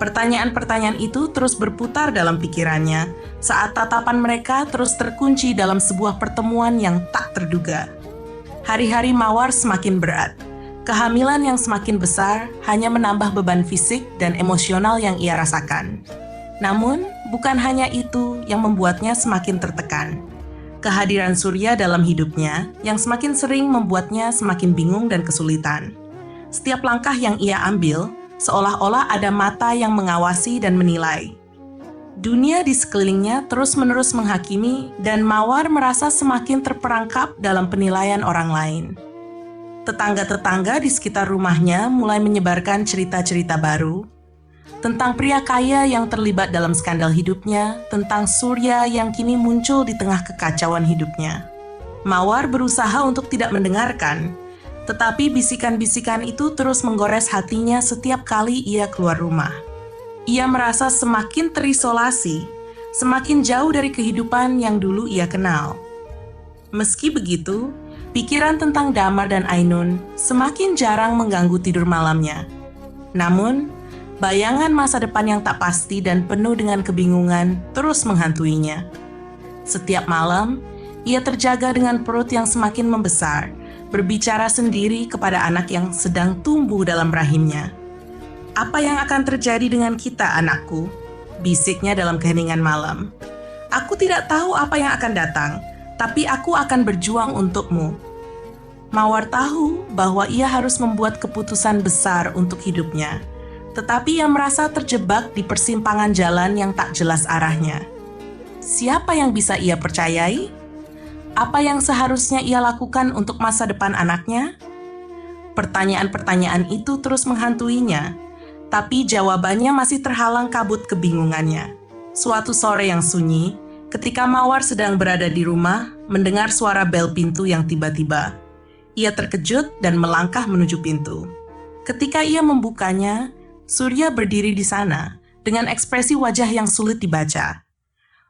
Pertanyaan-pertanyaan itu terus berputar dalam pikirannya saat tatapan mereka terus terkunci dalam sebuah pertemuan yang tak terduga. Hari-hari Mawar semakin berat. Kehamilan yang semakin besar hanya menambah beban fisik dan emosional yang ia rasakan. Namun, bukan hanya itu yang membuatnya semakin tertekan. Kehadiran Surya dalam hidupnya yang semakin sering membuatnya semakin bingung dan kesulitan. Setiap langkah yang ia ambil, seolah-olah ada mata yang mengawasi dan menilai. Dunia di sekelilingnya terus-menerus menghakimi dan Mawar merasa semakin terperangkap dalam penilaian orang lain. Tetangga-tetangga di sekitar rumahnya mulai menyebarkan cerita-cerita baru, tentang pria kaya yang terlibat dalam skandal hidupnya, tentang Surya yang kini muncul di tengah kekacauan hidupnya. Mawar berusaha untuk tidak mendengarkan, tetapi bisikan-bisikan itu terus menggores hatinya setiap kali ia keluar rumah. Ia merasa semakin terisolasi, semakin jauh dari kehidupan yang dulu ia kenal. Meski begitu, pikiran tentang Damar dan Ainun semakin jarang mengganggu tidur malamnya. Namun, bayangan masa depan yang tak pasti dan penuh dengan kebingungan terus menghantuinya. Setiap malam, ia terjaga dengan perut yang semakin membesar, berbicara sendiri kepada anak yang sedang tumbuh dalam rahimnya. "Apa yang akan terjadi dengan kita, anakku?" bisiknya dalam keheningan malam. "Aku tidak tahu apa yang akan datang, tapi aku akan berjuang untukmu." Mawar tahu bahwa ia harus membuat keputusan besar untuk hidupnya. Tetapi ia merasa terjebak di persimpangan jalan yang tak jelas arahnya. Siapa yang bisa ia percayai? Apa yang seharusnya ia lakukan untuk masa depan anaknya? Pertanyaan-pertanyaan itu terus menghantuinya, tapi jawabannya masih terhalang kabut kebingungannya. Suatu sore yang sunyi, ketika Mawar sedang berada di rumah, mendengar suara bel pintu yang tiba-tiba. Ia terkejut dan melangkah menuju pintu. Ketika ia membukanya, Surya berdiri di sana dengan ekspresi wajah yang sulit dibaca.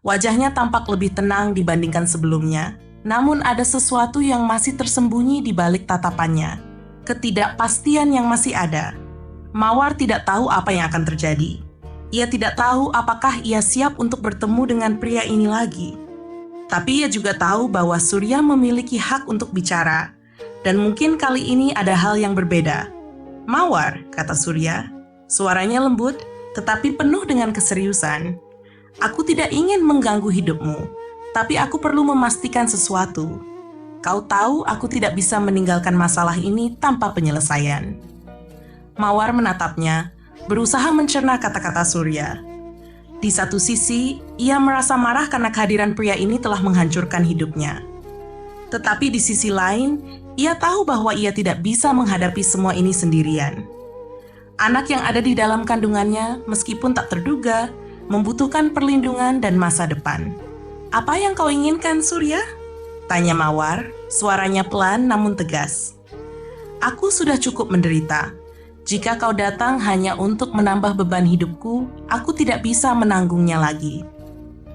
Wajahnya tampak lebih tenang dibandingkan sebelumnya, namun ada sesuatu yang masih tersembunyi di balik tatapannya. Ketidakpastian yang masih ada. Mawar tidak tahu apa yang akan terjadi. Ia tidak tahu apakah ia siap untuk bertemu dengan pria ini lagi. Tapi ia juga tahu bahwa Surya memiliki hak untuk bicara, dan mungkin kali ini ada hal yang berbeda. "Mawar," kata Surya. Suaranya lembut, tetapi penuh dengan keseriusan. "Aku tidak ingin mengganggu hidupmu, tapi aku perlu memastikan sesuatu. Kau tahu aku tidak bisa meninggalkan masalah ini tanpa penyelesaian." Mawar menatapnya, berusaha mencerna kata-kata Surya. Di satu sisi, ia merasa marah karena kehadiran pria ini telah menghancurkan hidupnya. Tetapi di sisi lain, ia tahu bahwa ia tidak bisa menghadapi semua ini sendirian. Anak yang ada di dalam kandungannya, meskipun tak terduga, membutuhkan perlindungan dan masa depan. "Apa yang kau inginkan, Surya?" tanya Mawar, suaranya pelan namun tegas. "Aku sudah cukup menderita. Jika kau datang hanya untuk menambah beban hidupku, aku tidak bisa menanggungnya lagi."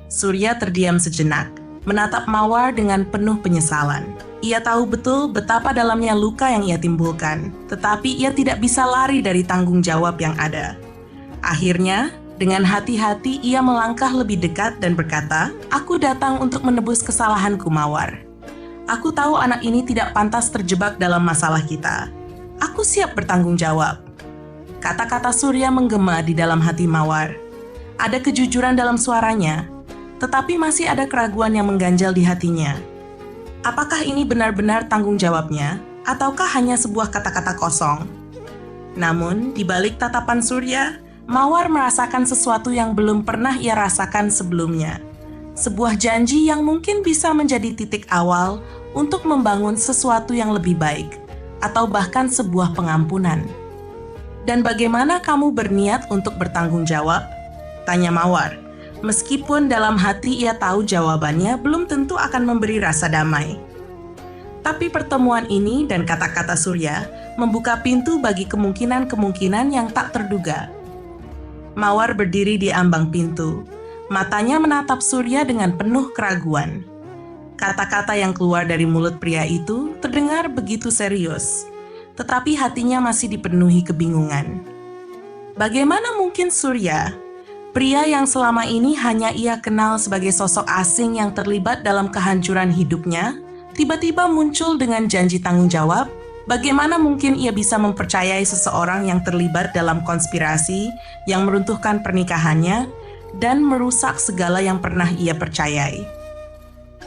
Surya terdiam sejenak, menatap Mawar dengan penuh penyesalan. Ia tahu betul betapa dalamnya luka yang ia timbulkan, tetapi ia tidak bisa lari dari tanggung jawab yang ada. Akhirnya, dengan hati-hati ia melangkah lebih dekat dan berkata, "Aku datang untuk menebus kesalahanku, Mawar. Aku tahu anak ini tidak pantas terjebak dalam masalah kita. Aku siap bertanggung jawab. Kata-kata Surya menggema di dalam hati Mawar. Ada kejujuran dalam suaranya, tetapi masih ada keraguan yang mengganjal di hatinya. Apakah ini benar-benar tanggung jawabnya, ataukah hanya sebuah kata-kata kosong? Namun, di balik tatapan Surya, Mawar merasakan sesuatu yang belum pernah ia rasakan sebelumnya. Sebuah janji yang mungkin bisa menjadi titik awal untuk membangun sesuatu yang lebih baik, atau bahkan sebuah pengampunan. Dan bagaimana kamu berniat untuk bertanggung jawab? Tanya Mawar. Meskipun dalam hati ia tahu jawabannya belum tentu akan memberi rasa damai. Tapi pertemuan ini dan kata-kata Surya membuka pintu bagi kemungkinan-kemungkinan yang tak terduga. Mawar berdiri di ambang pintu. Matanya menatap Surya dengan penuh keraguan. Kata-kata yang keluar dari mulut pria itu terdengar begitu serius, tetapi hatinya masih dipenuhi kebingungan. Bagaimana mungkin Surya, pria yang selama ini hanya ia kenal sebagai sosok asing yang terlibat dalam kehancuran hidupnya, tiba-tiba muncul dengan janji tanggung jawab? Bagaimana mungkin ia bisa mempercayai seseorang yang terlibat dalam konspirasi yang meruntuhkan pernikahannya dan merusak segala yang pernah ia percayai?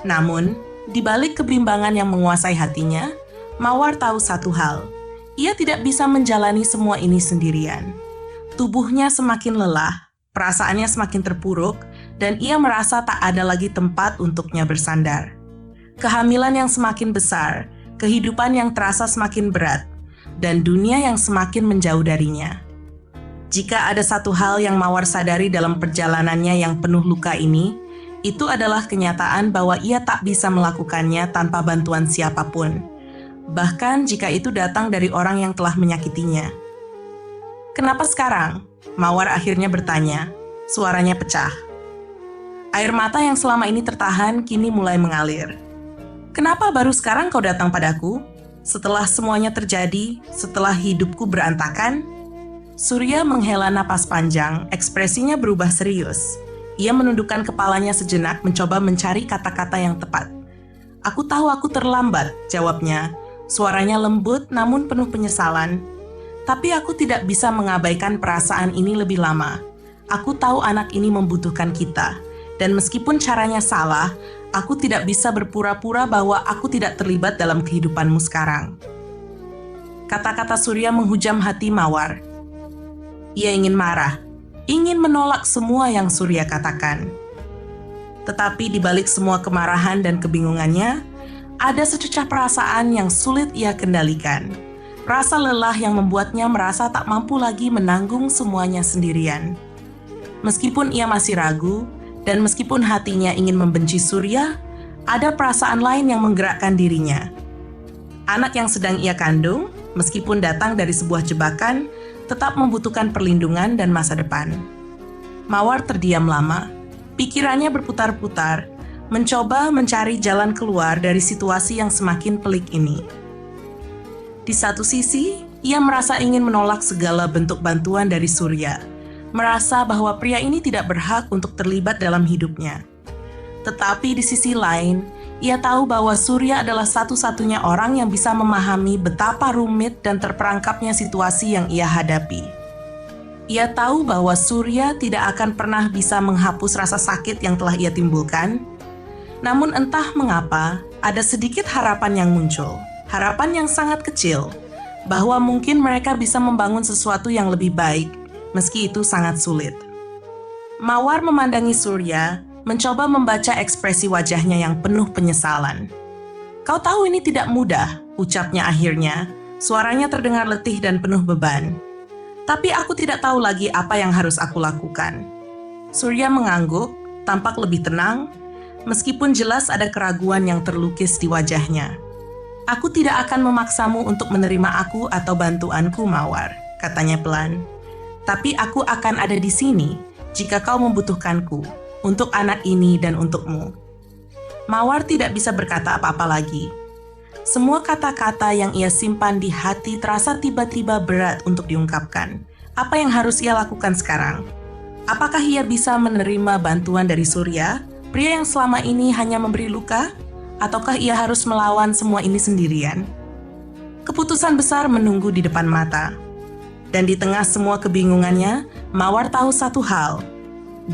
Namun, di balik kebimbangan yang menguasai hatinya, Mawar tahu satu hal. Ia tidak bisa menjalani semua ini sendirian. Tubuhnya semakin lelah, perasaannya semakin terpuruk, dan ia merasa tak ada lagi tempat untuknya bersandar. Kehamilan yang semakin besar, kehidupan yang terasa semakin berat, dan dunia yang semakin menjauh darinya. Jika ada satu hal yang Mawar sadari dalam perjalanannya yang penuh luka ini, itu adalah kenyataan bahwa ia tak bisa melakukannya tanpa bantuan siapapun. Bahkan jika itu datang dari orang yang telah menyakitinya. Kenapa sekarang? Mawar akhirnya bertanya. Suaranya pecah. Air mata yang selama ini tertahan kini mulai mengalir. Kenapa baru sekarang kau datang padaku? Setelah semuanya terjadi, setelah hidupku berantakan? Surya menghela napas panjang, ekspresinya berubah serius. Ia menundukkan kepalanya sejenak mencoba mencari kata-kata yang tepat. Aku tahu aku terlambat, jawabnya. Suaranya lembut namun penuh penyesalan. Tapi aku tidak bisa mengabaikan perasaan ini lebih lama. Aku tahu anak ini membutuhkan kita. Dan meskipun caranya salah, aku tidak bisa berpura-pura bahwa aku tidak terlibat dalam kehidupanmu sekarang. Kata-kata Surya menghujam hati Mawar. Ia ingin marah, ingin menolak semua yang Surya katakan. Tetapi di balik semua kemarahan dan kebingungannya, ada sececah perasaan yang sulit ia kendalikan. Rasa lelah yang membuatnya merasa tak mampu lagi menanggung semuanya sendirian. Meskipun ia masih ragu, dan meskipun hatinya ingin membenci Surya, ada perasaan lain yang menggerakkan dirinya. Anak yang sedang ia kandung, meskipun datang dari sebuah jebakan, tetap membutuhkan perlindungan dan masa depan. Mawar terdiam lama. Pikirannya berputar-putar, mencoba mencari jalan keluar dari situasi yang semakin pelik ini. Di satu sisi, ia merasa ingin menolak segala bentuk bantuan dari Surya, merasa bahwa pria ini tidak berhak untuk terlibat dalam hidupnya. Tetapi di sisi lain, ia tahu bahwa Surya adalah satu-satunya orang yang bisa memahami betapa rumit dan terperangkapnya situasi yang ia hadapi. Ia tahu bahwa Surya tidak akan pernah bisa menghapus rasa sakit yang telah ia timbulkan. Namun entah mengapa, ada sedikit harapan yang muncul. Harapan yang sangat kecil, bahwa mungkin mereka bisa membangun sesuatu yang lebih baik, meski itu sangat sulit. Mawar memandangi Surya, mencoba membaca ekspresi wajahnya yang penuh penyesalan. Kau tahu ini tidak mudah, ucapnya akhirnya. Suaranya terdengar letih dan penuh beban. Tapi aku tidak tahu lagi apa yang harus aku lakukan. Surya mengangguk, tampak lebih tenang, meskipun jelas ada keraguan yang terlukis di wajahnya. Aku tidak akan memaksamu untuk menerima aku atau bantuanku, Mawar, katanya pelan. Tapi aku akan ada di sini jika kau membutuhkanku, untuk anak ini dan untukmu. Mawar tidak bisa berkata apa-apa lagi. Semua kata-kata yang ia simpan di hati terasa tiba-tiba berat untuk diungkapkan. Apa yang harus ia lakukan sekarang? Apakah ia bisa menerima bantuan dari Surya, pria yang selama ini hanya memberi luka? Ataukah ia harus melawan semua ini sendirian? Keputusan besar menunggu di depan mata. Dan di tengah semua kebingungannya, Mawar tahu satu hal.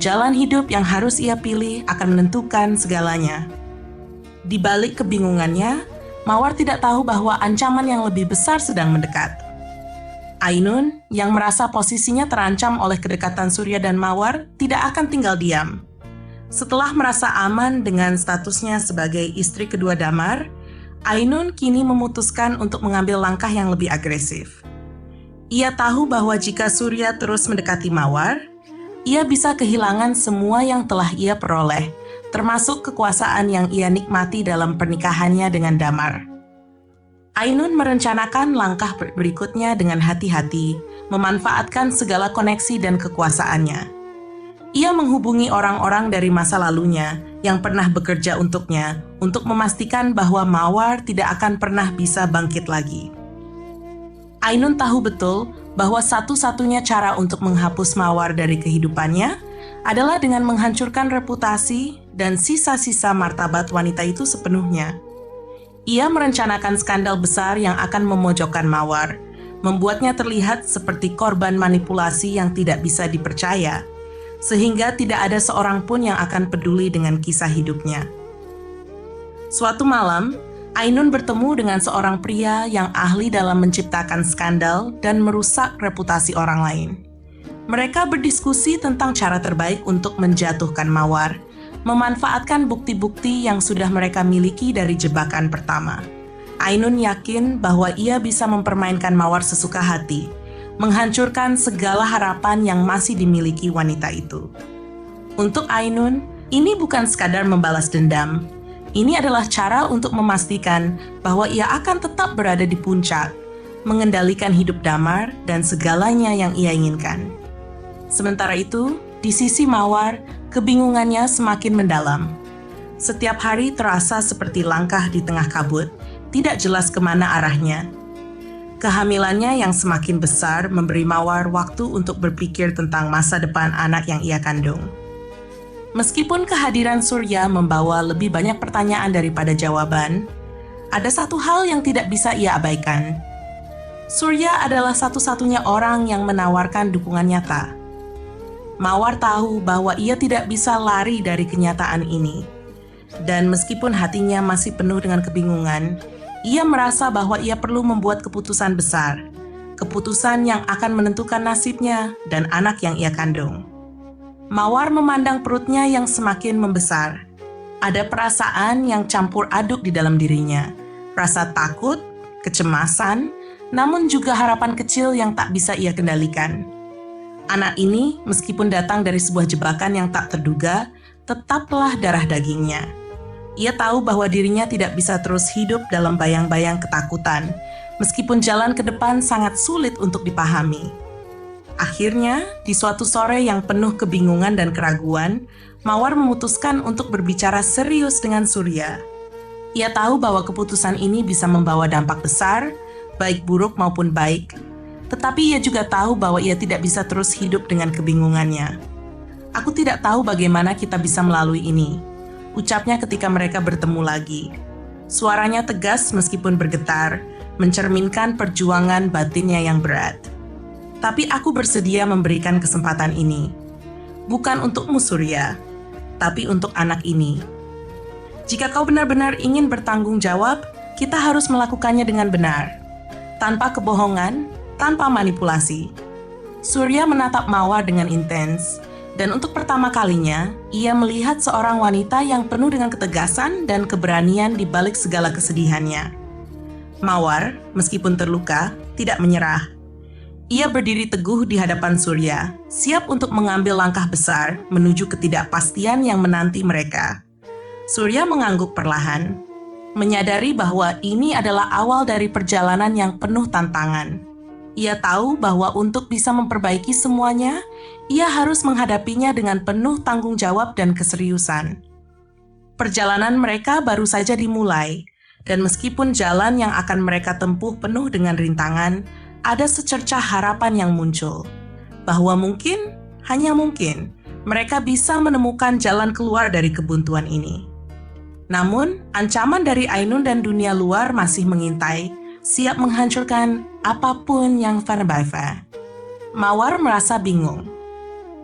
Jalan hidup yang harus ia pilih akan menentukan segalanya. Di balik kebingungannya, Mawar tidak tahu bahwa ancaman yang lebih besar sedang mendekat. Ainun, yang merasa posisinya terancam oleh kedekatan Surya dan Mawar, tidak akan tinggal diam. Setelah merasa aman dengan statusnya sebagai istri kedua Damar, Ainun kini memutuskan untuk mengambil langkah yang lebih agresif. Ia tahu bahwa jika Surya terus mendekati Mawar, ia bisa kehilangan semua yang telah ia peroleh, termasuk kekuasaan yang ia nikmati dalam pernikahannya dengan Damar. Ainun merencanakan langkah berikutnya dengan hati-hati, memanfaatkan segala koneksi dan kekuasaannya. Ia menghubungi orang-orang dari masa lalunya yang pernah bekerja untuknya untuk memastikan bahwa Mawar tidak akan pernah bisa bangkit lagi. Ainun tahu betul bahwa satu-satunya cara untuk menghapus Mawar dari kehidupannya adalah dengan menghancurkan reputasi dan sisa-sisa martabat wanita itu sepenuhnya. Ia merencanakan skandal besar yang akan memojokkan Mawar, membuatnya terlihat seperti korban manipulasi yang tidak bisa dipercaya, sehingga tidak ada seorang pun yang akan peduli dengan kisah hidupnya. Suatu malam, Ainun bertemu dengan seorang pria yang ahli dalam menciptakan skandal dan merusak reputasi orang lain. Mereka berdiskusi tentang cara terbaik untuk menjatuhkan Mawar, memanfaatkan bukti-bukti yang sudah mereka miliki dari jebakan pertama. Ainun yakin bahwa ia bisa mempermainkan Mawar sesuka hati, menghancurkan segala harapan yang masih dimiliki wanita itu. Untuk Ainun, ini bukan sekadar membalas dendam. Ini adalah cara untuk memastikan bahwa ia akan tetap berada di puncak, mengendalikan hidup Damar dan segalanya yang ia inginkan. Sementara itu, di sisi Mawar, kebingungannya semakin mendalam. Setiap hari terasa seperti langkah di tengah kabut, tidak jelas kemana arahnya. Kehamilannya yang semakin besar memberi Mawar waktu untuk berpikir tentang masa depan anak yang ia kandung. Meskipun kehadiran Surya membawa lebih banyak pertanyaan daripada jawaban, ada satu hal yang tidak bisa ia abaikan. Surya adalah satu-satunya orang yang menawarkan dukungan nyata. Mawar tahu bahwa ia tidak bisa lari dari kenyataan ini. Dan meskipun hatinya masih penuh dengan kebingungan, ia merasa bahwa ia perlu membuat keputusan besar, keputusan yang akan menentukan nasibnya dan anak yang ia kandung. Mawar memandang perutnya yang semakin membesar. Ada perasaan yang campur aduk di dalam dirinya, rasa takut, kecemasan, namun juga harapan kecil yang tak bisa ia kendalikan. Anak ini, meskipun datang dari sebuah jebakan yang tak terduga, tetaplah darah dagingnya. Ia tahu bahwa dirinya tidak bisa terus hidup dalam bayang-bayang ketakutan, meskipun jalan ke depan sangat sulit untuk dipahami. Akhirnya, di suatu sore yang penuh kebingungan dan keraguan, Mawar memutuskan untuk berbicara serius dengan Surya. Ia tahu bahwa keputusan ini bisa membawa dampak besar, baik buruk maupun baik. Tetapi ia juga tahu bahwa ia tidak bisa terus hidup dengan kebingungannya. "Aku tidak tahu bagaimana kita bisa melalui ini," ucapnya ketika mereka bertemu lagi. Suaranya tegas meskipun bergetar, mencerminkan perjuangan batinnya yang berat. "Tapi aku bersedia memberikan kesempatan ini. Bukan untukmu, Surya, tapi untuk anak ini. Jika kau benar-benar ingin bertanggung jawab, kita harus melakukannya dengan benar, tanpa kebohongan, tanpa manipulasi." Surya menatap Mawar dengan intens, dan untuk pertama kalinya, ia melihat seorang wanita yang penuh dengan ketegasan dan keberanian di balik segala kesedihannya. Mawar, meskipun terluka, tidak menyerah. Ia berdiri teguh di hadapan Surya, siap untuk mengambil langkah besar menuju ketidakpastian yang menanti mereka. Surya mengangguk perlahan, menyadari bahwa ini adalah awal dari perjalanan yang penuh tantangan. Ia tahu bahwa untuk bisa memperbaiki semuanya, ia harus menghadapinya dengan penuh tanggung jawab dan keseriusan. Perjalanan mereka baru saja dimulai, dan meskipun jalan yang akan mereka tempuh penuh dengan rintangan, ada secercah harapan yang muncul, bahwa mungkin, hanya mungkin, mereka bisa menemukan jalan keluar dari kebuntuan ini. Namun, ancaman dari Ainun dan dunia luar masih mengintai, siap menghancurkan apapun yang Verbaeva. Mawar merasa bingung.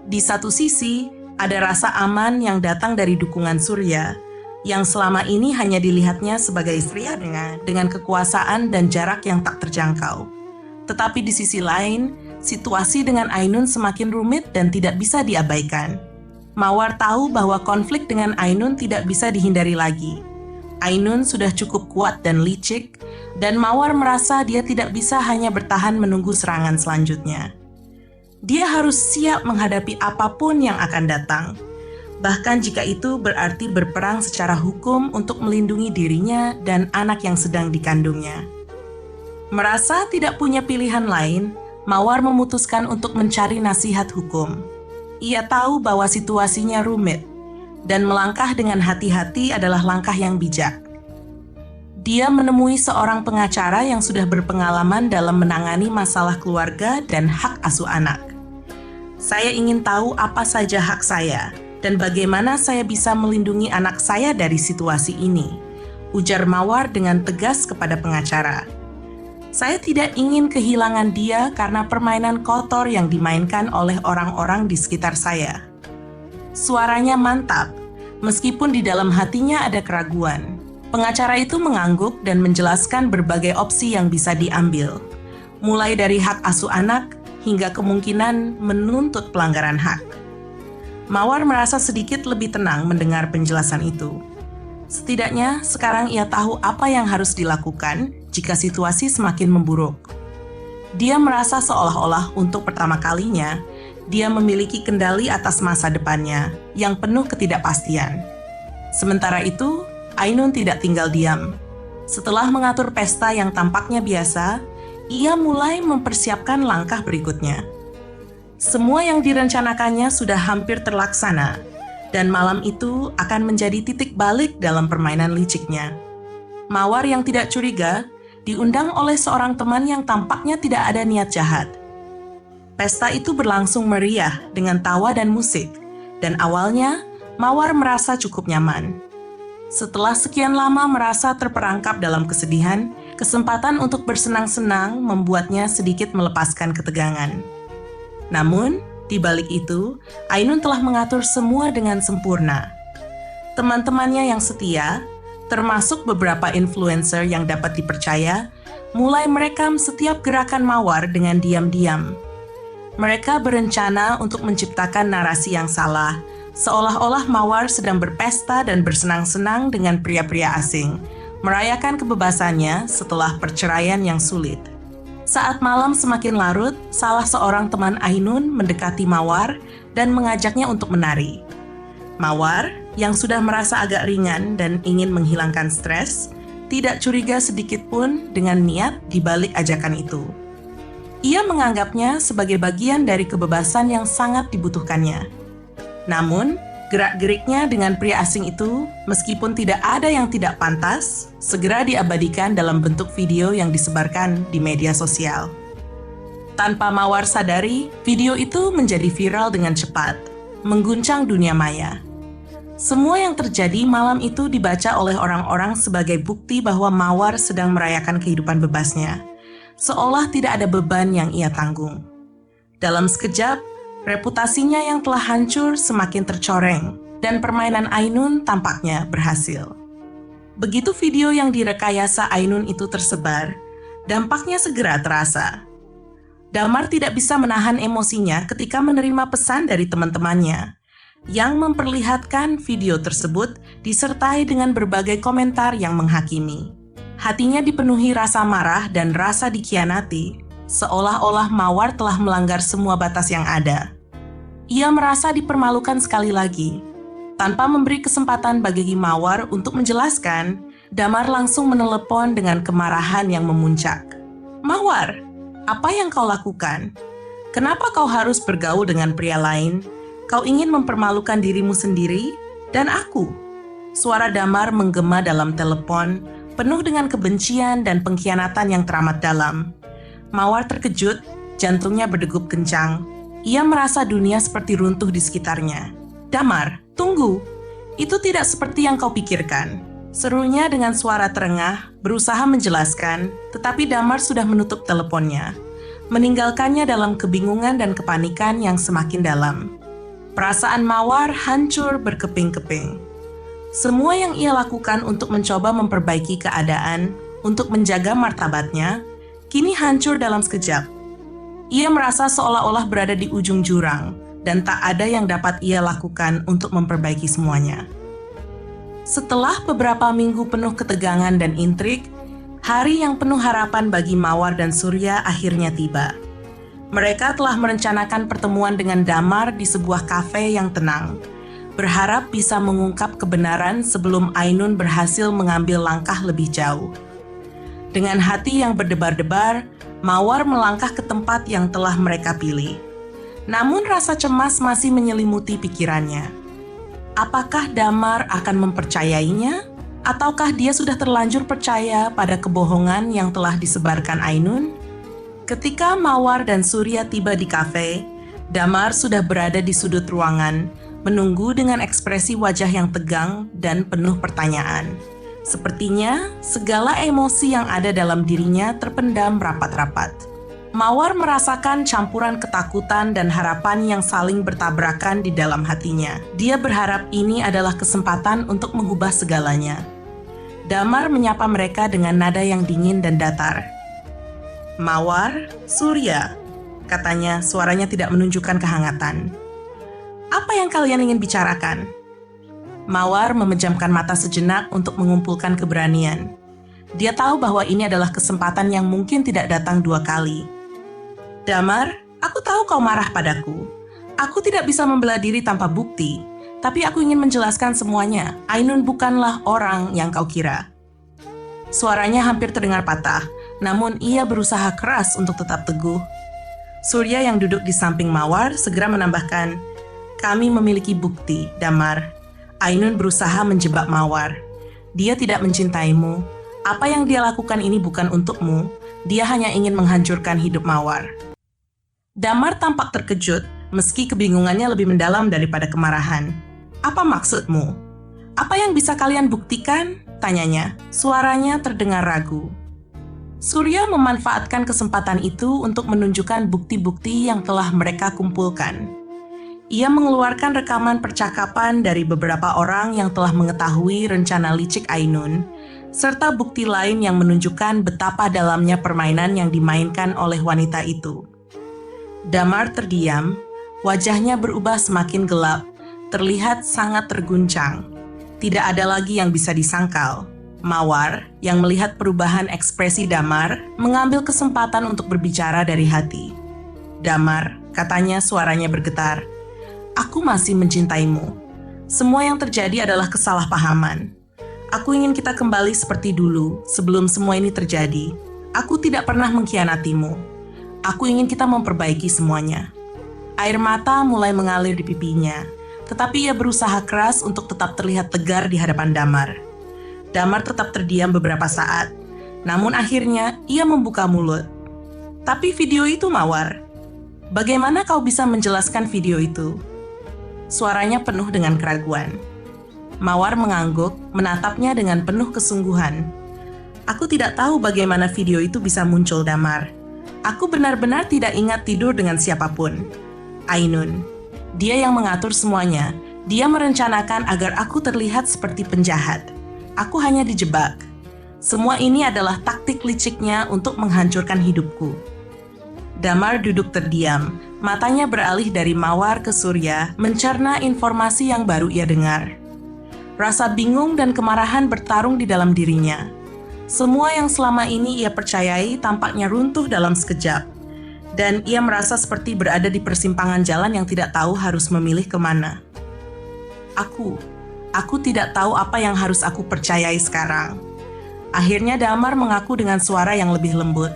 Di satu sisi, ada rasa aman yang datang dari dukungan Surya, yang selama ini hanya dilihatnya sebagai istri dengan kekuasaan dan jarak yang tak terjangkau. Tetapi di sisi lain, situasi dengan Ainun semakin rumit dan tidak bisa diabaikan. Mawar tahu bahwa konflik dengan Ainun tidak bisa dihindari lagi. Ainun sudah cukup kuat dan licik, dan Mawar merasa dia tidak bisa hanya bertahan menunggu serangan selanjutnya. Dia harus siap menghadapi apapun yang akan datang, bahkan jika itu berarti berperang secara hukum untuk melindungi dirinya dan anak yang sedang dikandungnya. Merasa tidak punya pilihan lain, Mawar memutuskan untuk mencari nasihat hukum. Ia tahu bahwa situasinya rumit, dan melangkah dengan hati-hati adalah langkah yang bijak. Dia menemui seorang pengacara yang sudah berpengalaman dalam menangani masalah keluarga dan hak asuh anak. Saya ingin tahu apa saja hak saya, dan bagaimana saya bisa melindungi anak saya dari situasi ini, ujar Mawar dengan tegas kepada pengacara. Saya tidak ingin kehilangan dia karena permainan kotor yang dimainkan oleh orang-orang di sekitar saya. Suaranya mantap, meskipun di dalam hatinya ada keraguan. Pengacara itu mengangguk dan menjelaskan berbagai opsi yang bisa diambil, mulai dari hak asuh anak hingga kemungkinan menuntut pelanggaran hak. Mawar merasa sedikit lebih tenang mendengar penjelasan itu. Setidaknya sekarang ia tahu apa yang harus dilakukan jika situasi semakin memburuk. Dia merasa seolah-olah untuk pertama kalinya, dia memiliki kendali atas masa depannya yang penuh ketidakpastian. Sementara itu, Ainun tidak tinggal diam. Setelah mengatur pesta yang tampaknya biasa, ia mulai mempersiapkan langkah berikutnya. Semua yang direncanakannya sudah hampir terlaksana, dan malam itu akan menjadi titik balik dalam permainan liciknya. Mawar yang tidak curiga diundang oleh seorang teman yang tampaknya tidak ada niat jahat. Pesta itu berlangsung meriah dengan tawa dan musik, dan awalnya Mawar merasa cukup nyaman. Setelah sekian lama merasa terperangkap dalam kesedihan, kesempatan untuk bersenang-senang membuatnya sedikit melepaskan ketegangan. Namun, di balik itu, Ainun telah mengatur semua dengan sempurna. Teman-temannya yang setia, termasuk beberapa influencer yang dapat dipercaya, mulai merekam setiap gerakan Mawar dengan diam-diam. Mereka berencana untuk menciptakan narasi yang salah, seolah-olah Mawar sedang berpesta dan bersenang-senang dengan pria-pria asing, merayakan kebebasannya setelah perceraian yang sulit. Saat malam semakin larut, salah seorang teman Ainun mendekati Mawar dan mengajaknya untuk menari. Mawar, yang sudah merasa agak ringan dan ingin menghilangkan stres, tidak curiga sedikit pun dengan niat di balik ajakan itu. Ia menganggapnya sebagai bagian dari kebebasan yang sangat dibutuhkannya. Namun, gerak-geriknya dengan pria asing itu, meskipun tidak ada yang tidak pantas, segera diabadikan dalam bentuk video yang disebarkan di media sosial. Tanpa Mawar sadari, video itu menjadi viral dengan cepat, mengguncang dunia maya. Semua yang terjadi malam itu dibaca oleh orang-orang sebagai bukti bahwa Mawar sedang merayakan kehidupan bebasnya, seolah tidak ada beban yang ia tanggung. Dalam sekejap, reputasinya yang telah hancur semakin tercoreng, dan permainan Ainun tampaknya berhasil. Begitu video yang direkayasa Ainun itu tersebar, dampaknya segera terasa. Damar tidak bisa menahan emosinya ketika menerima pesan dari teman-temannya, yang memperlihatkan video tersebut disertai dengan berbagai komentar yang menghakimi. Hatinya dipenuhi rasa marah dan rasa dikhianati, seolah-olah Mawar telah melanggar semua batas yang ada. Ia merasa dipermalukan sekali lagi. Tanpa memberi kesempatan bagi Mawar untuk menjelaskan, Damar langsung menelepon dengan kemarahan yang memuncak. "Mawar, apa yang kau lakukan? Kenapa kau harus bergaul dengan pria lain? Kau ingin mempermalukan dirimu sendiri dan aku." Suara Damar menggema dalam telepon, penuh dengan kebencian dan pengkhianatan yang teramat dalam. Mawar terkejut, jantungnya berdegup kencang. Ia merasa dunia seperti runtuh di sekitarnya. "Damar, tunggu. Itu tidak seperti yang kau pikirkan. Serunya dengan suara terengah, berusaha menjelaskan, tetapi Damar sudah menutup teleponnya, meninggalkannya dalam kebingungan dan kepanikan yang semakin dalam. Perasaan Mawar hancur berkeping-keping. Semua yang ia lakukan untuk mencoba memperbaiki keadaan, untuk menjaga martabatnya, kini hancur dalam sekejap. Ia merasa seolah-olah berada di ujung jurang, dan tak ada yang dapat ia lakukan untuk memperbaiki semuanya. Setelah beberapa minggu penuh ketegangan dan intrik, hari yang penuh harapan bagi Mawar dan Surya akhirnya tiba. Mereka telah merencanakan pertemuan dengan Damar di sebuah kafe yang tenang, berharap bisa mengungkap kebenaran sebelum Ainun berhasil mengambil langkah lebih jauh. Dengan hati yang berdebar-debar, Mawar melangkah ke tempat yang telah mereka pilih. Namun rasa cemas masih menyelimuti pikirannya. Apakah Damar akan mempercayainya? Ataukah dia sudah terlanjur percaya pada kebohongan yang telah disebarkan Ainun? Ketika Mawar dan Surya tiba di kafe, Damar sudah berada di sudut ruangan, menunggu dengan ekspresi wajah yang tegang dan penuh pertanyaan. Sepertinya segala emosi yang ada dalam dirinya terpendam rapat-rapat. Mawar merasakan campuran ketakutan dan harapan yang saling bertabrakan di dalam hatinya. Dia berharap ini adalah kesempatan untuk mengubah segalanya. Damar menyapa mereka dengan nada yang dingin dan datar. "Mawar, Surya," katanya, suaranya tidak menunjukkan kehangatan. "Apa yang kalian ingin bicarakan?" Mawar memejamkan mata sejenak untuk mengumpulkan keberanian. Dia tahu bahwa ini adalah kesempatan yang mungkin tidak datang dua kali. "Damar, aku tahu kau marah padaku. Aku tidak bisa membela diri tanpa bukti, tapi aku ingin menjelaskan semuanya. Ainun bukanlah orang yang kau kira." Suaranya hampir terdengar patah, namun ia berusaha keras untuk tetap teguh. Surya yang duduk di samping Mawar segera menambahkan, "Kami memiliki bukti, Damar. Ainun berusaha menjebak Mawar. Dia tidak mencintaimu. Apa yang dia lakukan ini bukan untukmu. Dia hanya ingin menghancurkan hidup Mawar." Damar tampak terkejut, meski kebingungannya lebih mendalam daripada kemarahan. "Apa maksudmu? Apa yang bisa kalian buktikan?" tanyanya. Suaranya terdengar ragu. Surya memanfaatkan kesempatan itu untuk menunjukkan bukti-bukti yang telah mereka kumpulkan. Ia mengeluarkan rekaman percakapan dari beberapa orang yang telah mengetahui rencana licik Ainun, serta bukti lain yang menunjukkan betapa dalamnya permainan yang dimainkan oleh wanita itu. Damar terdiam, wajahnya berubah semakin gelap, terlihat sangat terguncang. Tidak ada lagi yang bisa disangkal. Mawar, yang melihat perubahan ekspresi Damar, mengambil kesempatan untuk berbicara dari hati. "Damar," katanya, suaranya bergetar, "aku masih mencintaimu. Semua yang terjadi adalah kesalahpahaman. Aku ingin kita kembali seperti dulu, sebelum semua ini terjadi. Aku tidak pernah mengkhianatimu. Aku ingin kita memperbaiki semuanya." Air mata mulai mengalir di pipinya, tetapi ia berusaha keras untuk tetap terlihat tegar di hadapan Damar. Damar tetap terdiam beberapa saat, namun akhirnya ia membuka mulut. "Tapi video itu, Mawar. Bagaimana kau bisa menjelaskan video itu?" Suaranya penuh dengan keraguan. Mawar mengangguk, menatapnya dengan penuh kesungguhan. "Aku tidak tahu bagaimana video itu bisa muncul, Damar. Aku benar-benar tidak ingat tidur dengan siapapun. Ainun. Dia yang mengatur semuanya. Dia merencanakan agar aku terlihat seperti penjahat. Aku hanya dijebak. Semua ini adalah taktik liciknya untuk menghancurkan hidupku." Damar duduk terdiam, matanya beralih dari Mawar ke Surya, mencerna informasi yang baru ia dengar. Rasa bingung dan kemarahan bertarung di dalam dirinya. Semua yang selama ini ia percayai tampaknya runtuh dalam sekejap, dan ia merasa seperti berada di persimpangan jalan yang tidak tahu harus memilih kemana. Aku tidak tahu apa yang harus aku percayai sekarang." Akhirnya Damar mengaku dengan suara yang lebih lembut.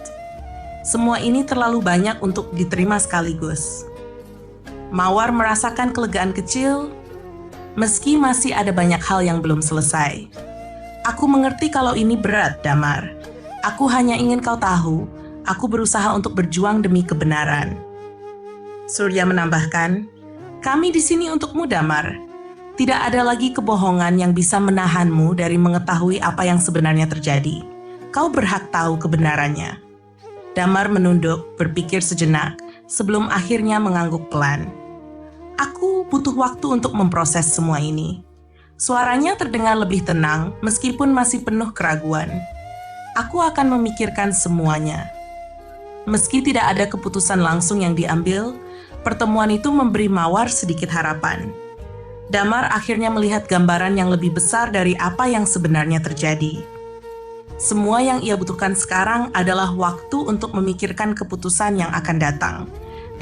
"Semua ini terlalu banyak untuk diterima sekaligus." Mawar merasakan kelegaan kecil, meski masih ada banyak hal yang belum selesai. "Aku mengerti kalau ini berat, Damar. Aku hanya ingin kau tahu, aku berusaha untuk berjuang demi kebenaran." Surya menambahkan, "Kami di sini untukmu, Damar. Tidak ada lagi kebohongan yang bisa menahanmu dari mengetahui apa yang sebenarnya terjadi. Kau berhak tahu kebenarannya. Damar menunduk, berpikir sejenak, sebelum akhirnya mengangguk pelan. Aku butuh waktu untuk memproses semua ini. Suaranya terdengar lebih tenang, meskipun masih penuh keraguan. Aku akan memikirkan semuanya. Meski tidak ada keputusan langsung yang diambil, pertemuan itu memberi Mawar sedikit harapan. Damar akhirnya melihat gambaran yang lebih besar dari apa yang sebenarnya terjadi. Semua yang ia butuhkan sekarang adalah waktu untuk memikirkan keputusan yang akan datang.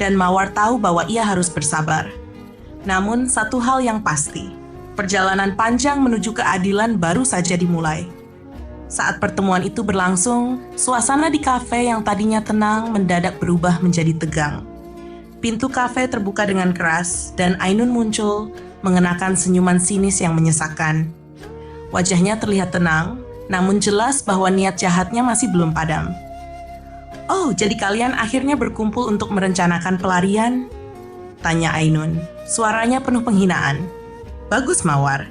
Dan Mawar tahu bahwa ia harus bersabar. Namun satu hal yang pasti, perjalanan panjang menuju keadilan baru saja dimulai. Saat pertemuan itu berlangsung, suasana di kafe yang tadinya tenang mendadak berubah menjadi tegang. Pintu kafe terbuka dengan keras dan Ainun muncul, mengenakan senyuman sinis yang menyesakkan. Wajahnya terlihat tenang, namun jelas bahwa niat jahatnya masih belum padam. "Oh, jadi kalian akhirnya berkumpul untuk merencanakan pelarian?" tanya Ainun. Suaranya penuh penghinaan. "Bagus, Mawar,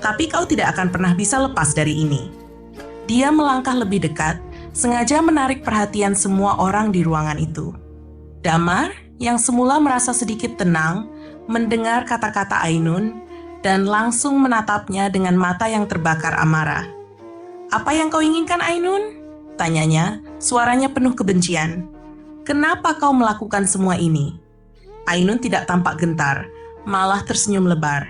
tapi kau tidak akan pernah bisa lepas dari ini." Dia melangkah lebih dekat, sengaja menarik perhatian semua orang di ruangan itu. Damar, yang semula merasa sedikit tenang, mendengar kata-kata Ainun dan langsung menatapnya dengan mata yang terbakar amarah. "Apa yang kau inginkan, Ainun?" tanyanya, suaranya penuh kebencian. "Kenapa kau melakukan semua ini?" Ainun tidak tampak gentar, malah tersenyum lebar.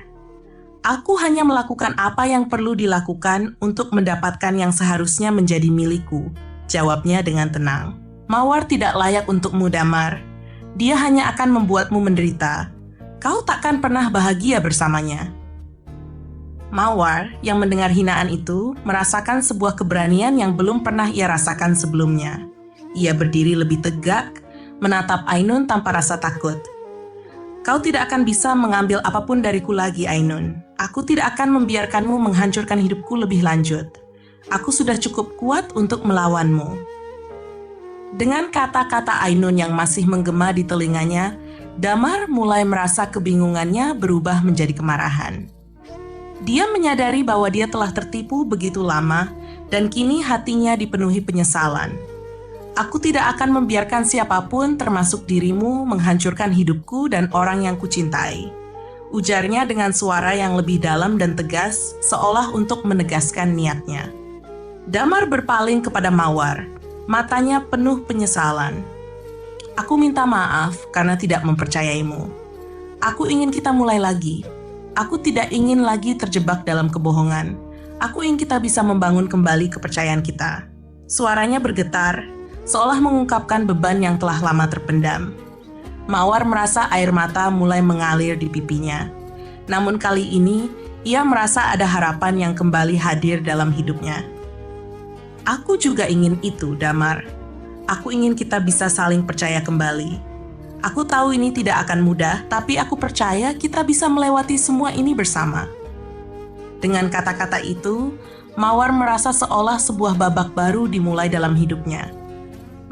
"Aku hanya melakukan apa yang perlu dilakukan untuk mendapatkan yang seharusnya menjadi milikku," jawabnya dengan tenang. "Mawar tidak layak untukmu, Damar. Dia hanya akan membuatmu menderita. Kau takkan pernah bahagia bersamanya." Mawar, yang mendengar hinaan itu, merasakan sebuah keberanian yang belum pernah ia rasakan sebelumnya. Ia berdiri lebih tegak, menatap Ainun tanpa rasa takut. "Kau tidak akan bisa mengambil apapun dariku lagi, Ainun. Aku tidak akan membiarkanmu menghancurkan hidupku lebih lanjut. Aku sudah cukup kuat untuk melawanmu." Dengan kata-kata Ainun yang masih menggema di telinganya, Damar mulai merasa kebingungannya berubah menjadi kemarahan. Dia menyadari bahwa dia telah tertipu begitu lama dan kini hatinya dipenuhi penyesalan. "Aku tidak akan membiarkan siapapun termasuk dirimu menghancurkan hidupku dan orang yang kucintai," ujarnya dengan suara yang lebih dalam dan tegas, seolah untuk menegaskan niatnya. Damar berpaling kepada Mawar, matanya penuh penyesalan. "Aku minta maaf karena tidak mempercayaimu. Aku ingin kita mulai lagi. Aku tidak ingin lagi terjebak dalam kebohongan. Aku ingin kita bisa membangun kembali kepercayaan kita." Suaranya bergetar, seolah mengungkapkan beban yang telah lama terpendam. Mawar merasa air mata mulai mengalir di pipinya. Namun kali ini, ia merasa ada harapan yang kembali hadir dalam hidupnya. "Aku juga ingin itu, Damar. Aku ingin kita bisa saling percaya kembali. Aku tahu ini tidak akan mudah, tapi aku percaya kita bisa melewati semua ini bersama." Dengan kata-kata itu, Mawar merasa seolah sebuah babak baru dimulai dalam hidupnya.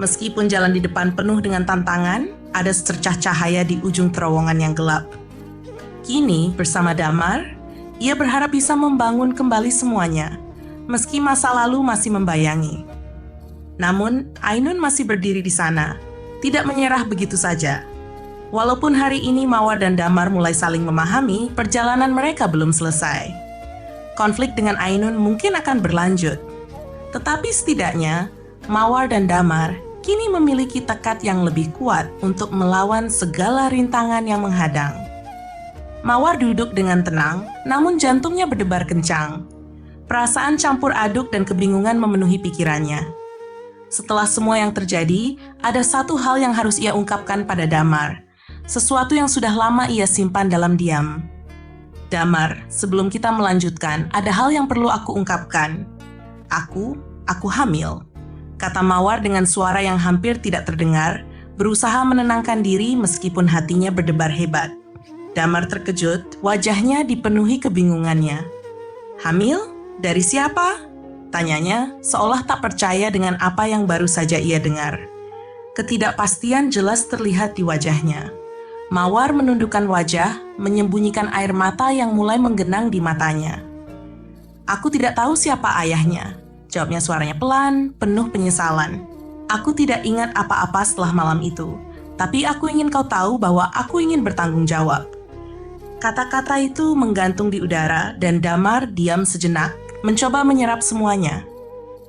Meskipun jalan di depan penuh dengan tantangan, ada secercah cahaya di ujung terowongan yang gelap. Kini, bersama Damar, ia berharap bisa membangun kembali semuanya, meski masa lalu masih membayangi. Namun, Ainun masih berdiri di sana, tidak menyerah begitu saja. Walaupun hari ini Mawar dan Damar mulai saling memahami, perjalanan mereka belum selesai. Konflik dengan Ainun mungkin akan berlanjut. Tetapi setidaknya, Mawar dan Damar kini memiliki tekad yang lebih kuat untuk melawan segala rintangan yang menghadang. Mawar duduk dengan tenang, namun jantungnya berdebar kencang. Perasaan campur aduk dan kebingungan memenuhi pikirannya. Setelah semua yang terjadi, ada satu hal yang harus ia ungkapkan pada Damar. Sesuatu yang sudah lama ia simpan dalam diam. "Damar, sebelum kita melanjutkan, ada hal yang perlu aku ungkapkan. Aku hamil," kata Mawar dengan suara yang hampir tidak terdengar, berusaha menenangkan diri meskipun hatinya berdebar hebat. Damar terkejut, wajahnya dipenuhi kebingungannya. "Hamil? Dari siapa?" tanyanya, seolah tak percaya dengan apa yang baru saja ia dengar. Ketidakpastian jelas terlihat di wajahnya. Mawar menundukkan wajah, menyembunyikan air mata yang mulai menggenang di matanya. "Aku tidak tahu siapa ayahnya," jawabnya suaranya pelan, penuh penyesalan. "Aku tidak ingat apa-apa setelah malam itu, tapi aku ingin kau tahu bahwa aku ingin bertanggung jawab." Kata-kata itu menggantung di udara dan Damar diam sejenak, mencoba menyerap semuanya.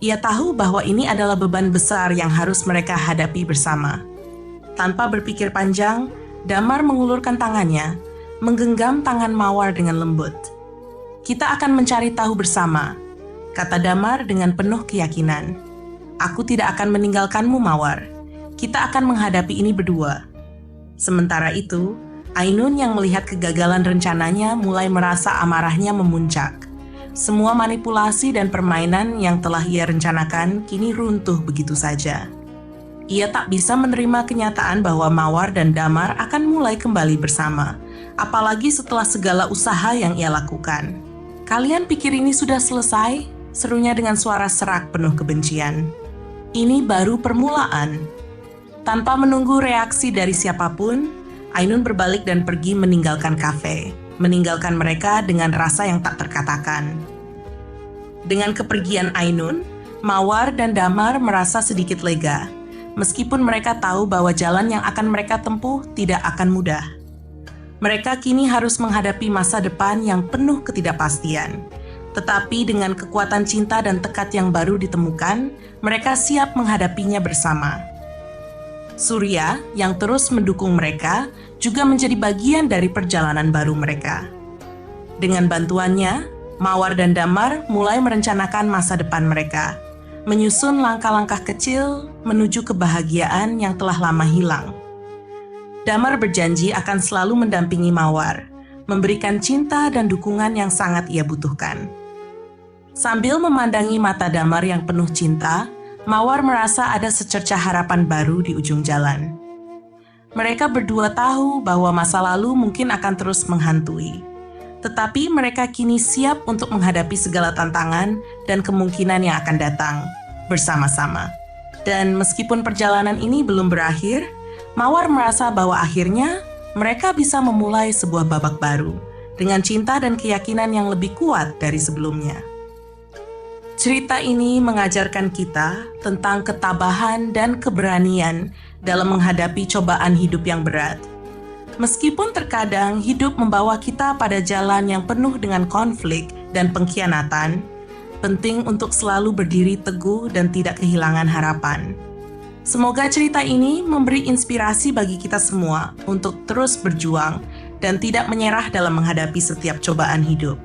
Ia tahu bahwa ini adalah beban besar yang harus mereka hadapi bersama. Tanpa berpikir panjang, Damar mengulurkan tangannya, menggenggam tangan Mawar dengan lembut. "Kita akan mencari tahu bersama," kata Damar dengan penuh keyakinan. "Aku tidak akan meninggalkanmu, Mawar. Kita akan menghadapi ini berdua." Sementara itu, Ainun yang melihat kegagalan rencananya mulai merasa amarahnya memuncak. Semua manipulasi dan permainan yang telah ia rencanakan kini runtuh begitu saja. Ia tak bisa menerima kenyataan bahwa Mawar dan Damar akan mulai kembali bersama, apalagi setelah segala usaha yang ia lakukan. "Kalian pikir ini sudah selesai?" serunya dengan suara serak penuh kebencian. "Ini baru permulaan." Tanpa menunggu reaksi dari siapapun, Ainun berbalik dan pergi meninggalkan kafe, meninggalkan mereka dengan rasa yang tak terkatakan. Dengan kepergian Ainun, Mawar dan Damar merasa sedikit lega, meskipun mereka tahu bahwa jalan yang akan mereka tempuh tidak akan mudah. Mereka kini harus menghadapi masa depan yang penuh ketidakpastian. Tetapi dengan kekuatan cinta dan tekad yang baru ditemukan, mereka siap menghadapinya bersama. Surya, yang terus mendukung mereka, juga menjadi bagian dari perjalanan baru mereka. Dengan bantuannya, Mawar dan Damar mulai merencanakan masa depan mereka, menyusun langkah-langkah kecil menuju kebahagiaan yang telah lama hilang. Damar berjanji akan selalu mendampingi Mawar, memberikan cinta dan dukungan yang sangat ia butuhkan. Sambil memandangi mata Damar yang penuh cinta, Mawar merasa ada secercah harapan baru di ujung jalan. Mereka berdua tahu bahwa masa lalu mungkin akan terus menghantui. Tetapi mereka kini siap untuk menghadapi segala tantangan dan kemungkinan yang akan datang bersama-sama. Dan meskipun perjalanan ini belum berakhir, Mawar merasa bahwa akhirnya mereka bisa memulai sebuah babak baru dengan cinta dan keyakinan yang lebih kuat dari sebelumnya. Cerita ini mengajarkan kita tentang ketabahan dan keberanian dalam menghadapi cobaan hidup yang berat. Meskipun terkadang hidup membawa kita pada jalan yang penuh dengan konflik dan pengkhianatan, penting untuk selalu berdiri teguh dan tidak kehilangan harapan. Semoga cerita ini memberi inspirasi bagi kita semua untuk terus berjuang dan tidak menyerah dalam menghadapi setiap cobaan hidup.